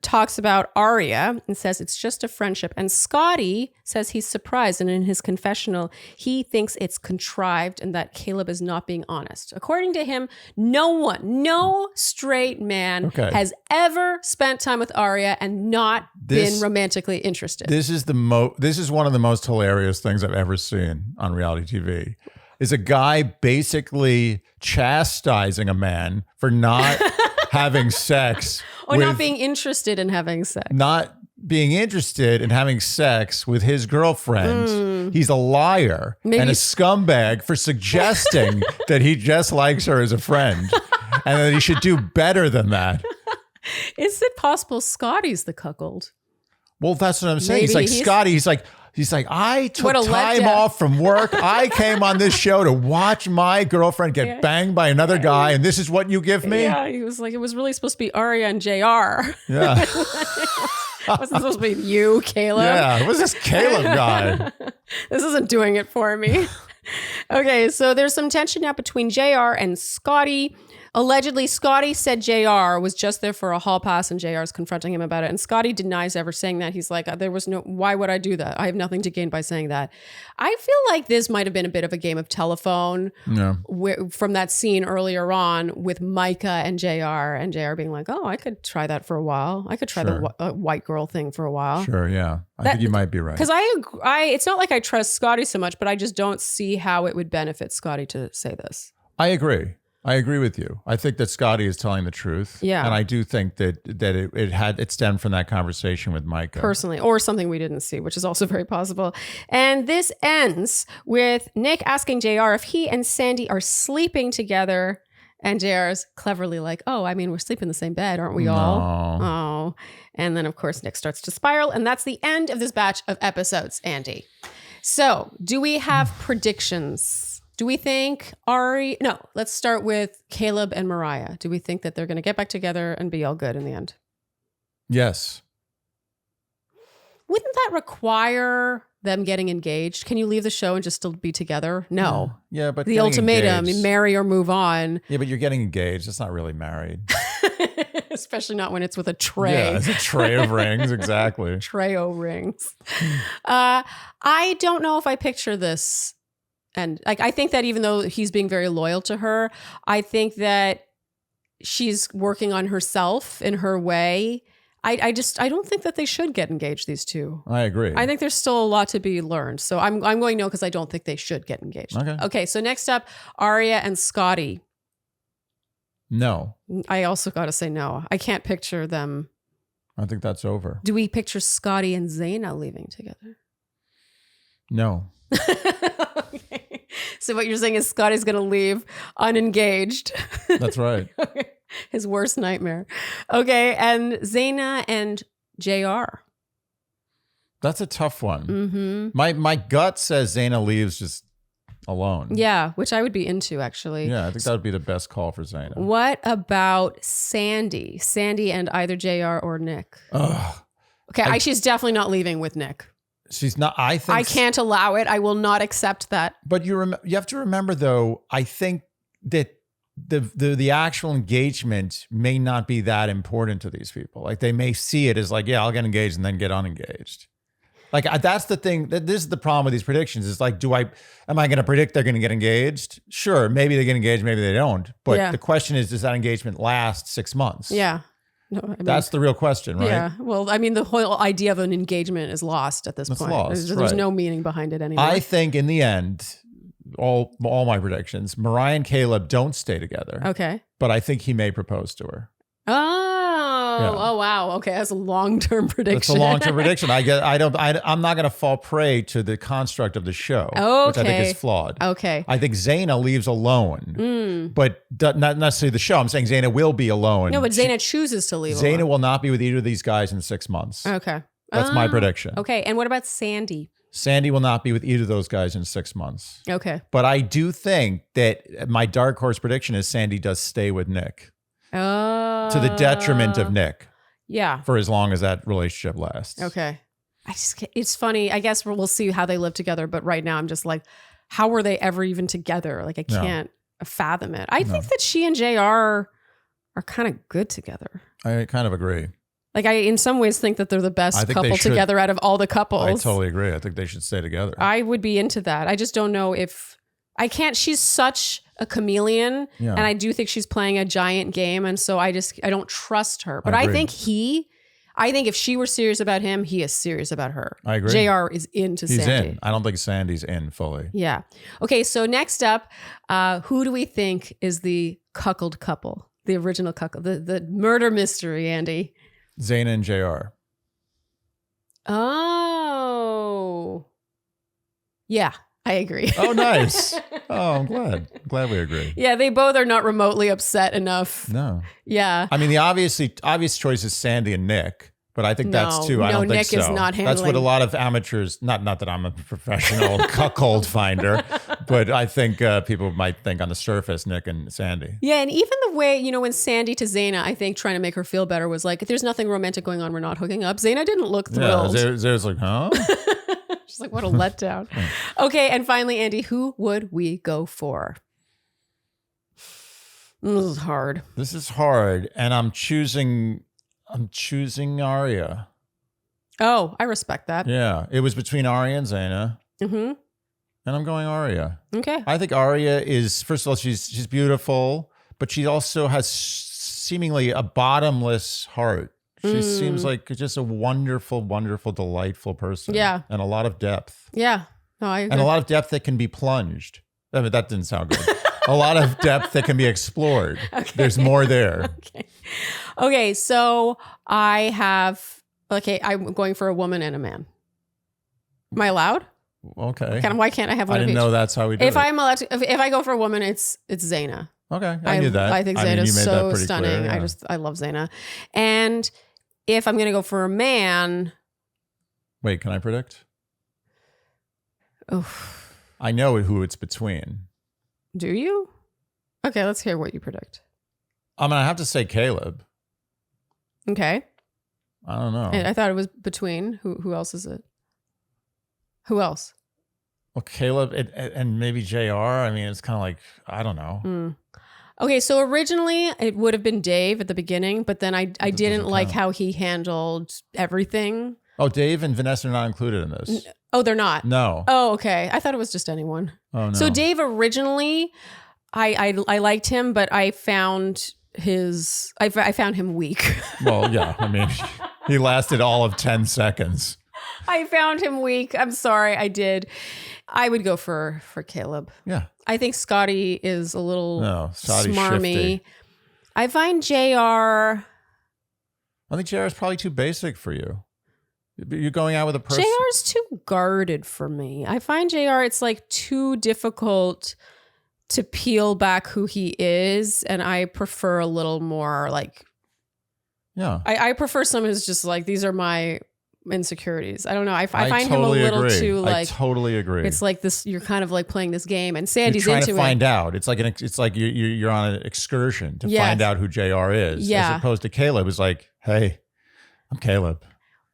[SPEAKER 2] talks about Arya and says it's just a friendship. And Scotty says he's surprised. And in his confessional, he thinks it's contrived and that Caleb is not being honest. According to him, no straight man has ever spent time with Arya and not been romantically interested.
[SPEAKER 1] This is one of the most hilarious things I've ever seen on reality TV. Is a guy basically chastising a man for not having sex.
[SPEAKER 2] Or not being interested in having sex.
[SPEAKER 1] Not being interested in having sex with his girlfriend. He's a liar and a scumbag for suggesting that he just likes her as a friend and that he should do better than that.
[SPEAKER 2] Is it possible Scotty's the cuckold?
[SPEAKER 1] Well, that's what I'm saying. He's like, Scotty, he's like, I took time off from work. I came on this show to watch my girlfriend get banged by another guy, and this is what you give me?
[SPEAKER 2] Yeah, he was like, it was really supposed to be Arya and JR.
[SPEAKER 1] Yeah.
[SPEAKER 2] Wasn't supposed to be you, Caleb.
[SPEAKER 1] Yeah, what's this Caleb guy?
[SPEAKER 2] This isn't doing it for me. Okay, so there's some tension now between JR and Scotty. Allegedly, Scotty said JR was just there for a hall pass and JR is confronting him about it. And Scotty denies ever saying that. He's like, why would I do that? I have nothing to gain by saying that. I feel like this might have been a bit of a game of telephone from that scene earlier on with Micah and JR being like, oh, I could try that for a while. I could try the white girl thing for a while.
[SPEAKER 1] Sure, yeah. I think you might be right.
[SPEAKER 2] Because it's not like I trust Scotty so much, but I just don't see how it would benefit Scotty to say this.
[SPEAKER 1] I agree with you. I think that Scotty is telling the truth.
[SPEAKER 2] Yeah.
[SPEAKER 1] And I do think that it stemmed from that conversation with Micah.
[SPEAKER 2] Personally, or something we didn't see, which is also very possible. And this ends with Nick asking JR if he and Sandy are sleeping together. And JR's cleverly like, oh, I mean, we're sleeping in the same bed, aren't we all? Oh. And then, of course, Nick starts to spiral. And that's the end of this batch of episodes, Andy. So do we have predictions? Do we think let's start with Caleb and Mariah. Do we think that they're going to get back together and be all good in the end?
[SPEAKER 1] Yes.
[SPEAKER 2] Wouldn't that require them getting engaged? Can you leave the show and just still be together? No.
[SPEAKER 1] Yeah, but
[SPEAKER 2] the ultimatum, marry or move on.
[SPEAKER 1] Yeah, but you're getting engaged. It's not really married.
[SPEAKER 2] Especially not when it's with a tray.
[SPEAKER 1] Yeah, it's a tray of rings, exactly.
[SPEAKER 2] Tray o' rings. I don't know if I picture this. And I think that even though he's being very loyal to her, I think that she's working on herself in her way. I don't think that they should get engaged, these two.
[SPEAKER 1] I agree.
[SPEAKER 2] I think there's still a lot to be learned. So I'm going no because I don't think they should get engaged. Okay. So next up, Arya and Scotty.
[SPEAKER 1] No.
[SPEAKER 2] I also got to say no. I can't picture them.
[SPEAKER 1] I think that's over.
[SPEAKER 2] Do we picture Scotty and Zaina leaving together?
[SPEAKER 1] No.
[SPEAKER 2] Okay. So what you're saying is Scotty's going to leave unengaged.
[SPEAKER 1] That's right.
[SPEAKER 2] His worst nightmare. Okay. And Zaina and JR.
[SPEAKER 1] That's a tough one.
[SPEAKER 2] Mm-hmm.
[SPEAKER 1] My gut says Zaina leaves just alone.
[SPEAKER 2] Yeah, which I would be into, actually.
[SPEAKER 1] Yeah, I think that would be the best call for Zaina.
[SPEAKER 2] What about Sandy? Sandy and either JR or Nick.
[SPEAKER 1] Ugh.
[SPEAKER 2] Okay, she's definitely not leaving with Nick.
[SPEAKER 1] She's not. I think
[SPEAKER 2] I can't allow it. I will not accept that.
[SPEAKER 1] But you have to remember, though. I think that the actual engagement may not be that important to these people. Like they may see it as like, yeah, I'll get engaged and then get unengaged. Like that's the thing. This is the problem with these predictions. Is like, am I going to predict they're going to get engaged? Sure, maybe they get engaged, maybe they don't. But the question is, does that engagement last 6 months?
[SPEAKER 2] Yeah. No, I mean,
[SPEAKER 1] that's the real question, right?
[SPEAKER 2] Yeah. Well, I mean, the whole idea of an engagement is lost at this point.
[SPEAKER 1] Lost,
[SPEAKER 2] there's no meaning behind it anymore.
[SPEAKER 1] I think in the end, all my predictions, Mariah and Caleb don't stay together.
[SPEAKER 2] Okay.
[SPEAKER 1] But I think he may propose to her.
[SPEAKER 2] Oh, wow. Okay, that's a long-term prediction.
[SPEAKER 1] That's a long-term prediction. I'm not going to fall prey to the construct of the show, which I think is flawed.
[SPEAKER 2] Okay.
[SPEAKER 1] I think Zaina leaves alone, but not necessarily the show. I'm saying Zaina will be alone.
[SPEAKER 2] No, but Zaina chooses to leave
[SPEAKER 1] Zaina
[SPEAKER 2] alone.
[SPEAKER 1] will not be with either of these guys in 6 months.
[SPEAKER 2] Okay.
[SPEAKER 1] That's my prediction.
[SPEAKER 2] Okay, and what about Sandy?
[SPEAKER 1] Sandy will not be with either of those guys in 6 months.
[SPEAKER 2] Okay.
[SPEAKER 1] But I do think that my dark horse prediction is Sandy does stay with Nick. To the detriment of Nick.
[SPEAKER 2] Yeah.
[SPEAKER 1] For as long as that relationship lasts.
[SPEAKER 2] Okay. It's funny. I guess we'll see how they live together. But right now I'm just like, how were they ever even together? Like I can't fathom it. I think that she and JR are kind of good together.
[SPEAKER 1] I kind of agree.
[SPEAKER 2] Like I, in some ways, think that they're the best couple together out of all the couples.
[SPEAKER 1] I totally agree. I think they should stay together.
[SPEAKER 2] I would be into that. I just don't know if I can't. She's such a chameleon, and I do think she's playing a giant game, and so I don't trust her. But I think if she were serious about him, he is serious about her.
[SPEAKER 1] I agree.
[SPEAKER 2] JR is into Sandy.
[SPEAKER 1] He's in. I don't think Sandy's in fully.
[SPEAKER 2] Yeah. Okay. So next up, who do we think is the cuckold couple? The original cuckold, the murder mystery, Andy.
[SPEAKER 1] Zaina and JR.
[SPEAKER 2] Oh. Yeah, I agree.
[SPEAKER 1] Oh, nice. Oh, I'm glad we agree.
[SPEAKER 2] Yeah, they both are not remotely upset enough.
[SPEAKER 1] No.
[SPEAKER 2] Yeah.
[SPEAKER 1] I mean, the obvious choice is Sandy and Nick, but I think that's too. I don't think
[SPEAKER 2] Nick
[SPEAKER 1] so.
[SPEAKER 2] is not handling.
[SPEAKER 1] That's what a lot of amateurs. Not that I'm a professional cuckold finder, but I think people might think on the surface Nick and Sandy.
[SPEAKER 2] Yeah, and even the way when Sandy to Zaina, I think trying to make her feel better was like, if there's nothing romantic going on, we're not hooking up. Zaina didn't look thrilled.
[SPEAKER 1] Yeah, Zara's like, huh?
[SPEAKER 2] She's like, what a letdown. Okay, and finally, Andy, who would we go for? This is hard.
[SPEAKER 1] This is hard, and I'm choosing Arya.
[SPEAKER 2] Oh, I respect that.
[SPEAKER 1] Yeah, it was between Arya and Zaina. Mm-hmm. And I'm going Arya.
[SPEAKER 2] Okay.
[SPEAKER 1] I think Arya is, first of all, she's beautiful, but she also has seemingly a bottomless heart. She seems like just a wonderful, wonderful, delightful person.
[SPEAKER 2] Yeah.
[SPEAKER 1] And a lot of depth.
[SPEAKER 2] Yeah. No, I agree.
[SPEAKER 1] And a lot of depth that can be plunged. I mean, that didn't sound good. A lot of depth that can be explored. Okay. There's more there.
[SPEAKER 2] Okay. So I'm going for a woman and a man. Am I allowed?
[SPEAKER 1] Okay.
[SPEAKER 2] Why can't I have one
[SPEAKER 1] I
[SPEAKER 2] of
[SPEAKER 1] didn't
[SPEAKER 2] each?
[SPEAKER 1] know that's how we do
[SPEAKER 2] if
[SPEAKER 1] it.
[SPEAKER 2] I'm allowed to, if I go for a woman, it's Zaina.
[SPEAKER 1] Okay, I knew that.
[SPEAKER 2] I think Zaina's so stunning.
[SPEAKER 1] Clear, yeah.
[SPEAKER 2] I love Zaina. And if I'm going to go for a man.
[SPEAKER 1] Wait, can I predict?
[SPEAKER 2] Oh.
[SPEAKER 1] I know who it's between.
[SPEAKER 2] Do you? Okay, let's hear what you predict.
[SPEAKER 1] I'm going to have to say Caleb.
[SPEAKER 2] Okay.
[SPEAKER 1] I don't know.
[SPEAKER 2] I thought it was between. Who else is it? Who else?
[SPEAKER 1] Well, Caleb and maybe JR. I mean, it's kind of like, I don't know.
[SPEAKER 2] Okay, so originally it would have been Dave at the beginning, but then I didn't like how he handled everything.
[SPEAKER 1] Oh, Dave and Vanessa are not included in this.
[SPEAKER 2] Oh, they're not?
[SPEAKER 1] No.
[SPEAKER 2] Oh, okay. I thought it was just anyone.
[SPEAKER 1] Oh, no.
[SPEAKER 2] So Dave originally, I liked him, but I found him weak.
[SPEAKER 1] Well, yeah. I mean, he lasted all of 10 seconds.
[SPEAKER 2] I found him weak. I'm sorry, I did. I would go for Caleb.
[SPEAKER 1] Yeah.
[SPEAKER 2] I think Scotty is a little smarmy.
[SPEAKER 1] Shifty.
[SPEAKER 2] I find JR.
[SPEAKER 1] I think JR is probably too basic for you. You're going out with a person.
[SPEAKER 2] JR's too guarded for me. I find JR, it's like too difficult to peel back who he is. And I prefer a little more like, I prefer someone who's just like, these are my insecurities. I don't know. I find
[SPEAKER 1] totally
[SPEAKER 2] him a little
[SPEAKER 1] agree.
[SPEAKER 2] too like.
[SPEAKER 1] I totally agree.
[SPEAKER 2] It's like this. You're kind of like playing this game, and Sandy's
[SPEAKER 1] you're trying
[SPEAKER 2] into
[SPEAKER 1] to find out. It's like you're on an excursion to find out who JR is, as opposed to Caleb, who's like, hey, I'm Caleb.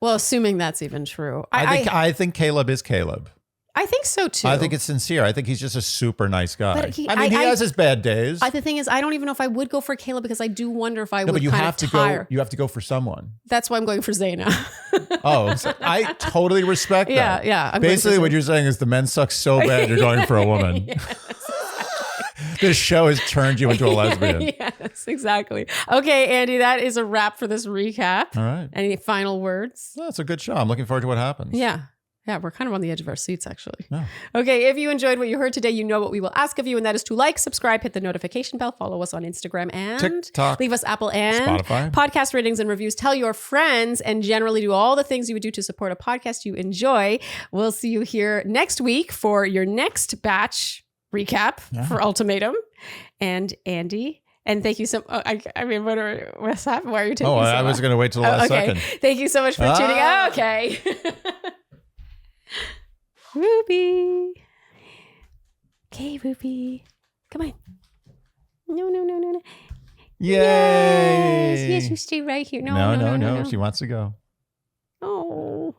[SPEAKER 2] Well, assuming that's even true,
[SPEAKER 1] I think Caleb is Caleb.
[SPEAKER 2] I think so too.
[SPEAKER 1] I think it's sincere. I think he's just a super nice guy.
[SPEAKER 2] But he
[SPEAKER 1] has his bad days.
[SPEAKER 2] The thing is, I don't even know if I would go for Caleb because I do wonder if I would.
[SPEAKER 1] But you
[SPEAKER 2] kind
[SPEAKER 1] have
[SPEAKER 2] of
[SPEAKER 1] to go. You have to go for someone.
[SPEAKER 2] That's why I'm going for Zaina.
[SPEAKER 1] Oh, so I totally respect that.
[SPEAKER 2] Yeah.
[SPEAKER 1] Basically, what you're saying is the men suck so bad you're going for a woman.
[SPEAKER 2] Yes.
[SPEAKER 1] This show has turned you into a lesbian.
[SPEAKER 2] Yes, exactly. Okay, Andy, that is a wrap for this recap.
[SPEAKER 1] All right.
[SPEAKER 2] Any final words?
[SPEAKER 1] That's a good show. I'm looking forward to what happens.
[SPEAKER 2] Yeah. Yeah, we're kind of on the edge of our seats, actually.
[SPEAKER 1] Yeah.
[SPEAKER 2] Okay, if you enjoyed what you heard today, you know what we will ask of you, and that is to like, subscribe, hit the notification bell, follow us on Instagram, and
[SPEAKER 1] TikTok,
[SPEAKER 2] leave us Apple and
[SPEAKER 1] Spotify
[SPEAKER 2] podcast ratings and reviews. Tell your friends, and generally do all the things you would do to support a podcast you enjoy. We'll see you here next week for your next batch recap for Ultimatum. And Andy, and thank you so much. I mean, what's happening? Why are you taking so long?
[SPEAKER 1] I was going to wait till the last second.
[SPEAKER 2] Thank you so much for tuning in. Okay. Ruby. Okay, Ruby. Come on. No.
[SPEAKER 1] Yay.
[SPEAKER 2] Yes, you stay right here. No.
[SPEAKER 1] She wants to go.
[SPEAKER 2] Oh.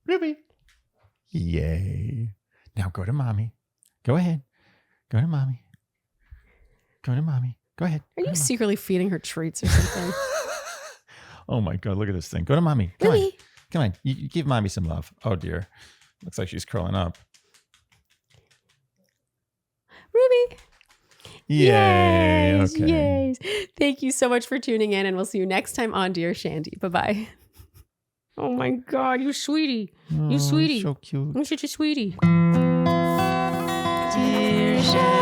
[SPEAKER 1] Ruby. Yay. Now go to mommy. Go ahead. Go to mommy. Go to mommy. Go ahead.
[SPEAKER 2] Are you secretly feeding her treats or something?
[SPEAKER 1] Oh my God, look at this thing. Go to mommy. Come on. Come on. You give mommy some love. Oh dear. Looks like she's curling up.
[SPEAKER 2] Ruby.
[SPEAKER 1] Yay.
[SPEAKER 2] Yes,
[SPEAKER 1] okay.
[SPEAKER 2] Yes. Thank you so much for tuning in, and we'll see you next time on Dear Shandy. Bye-bye. Oh my God, you sweetie. You sweetie.
[SPEAKER 1] So cute.
[SPEAKER 2] You're such a sweetie. Dear Shandy.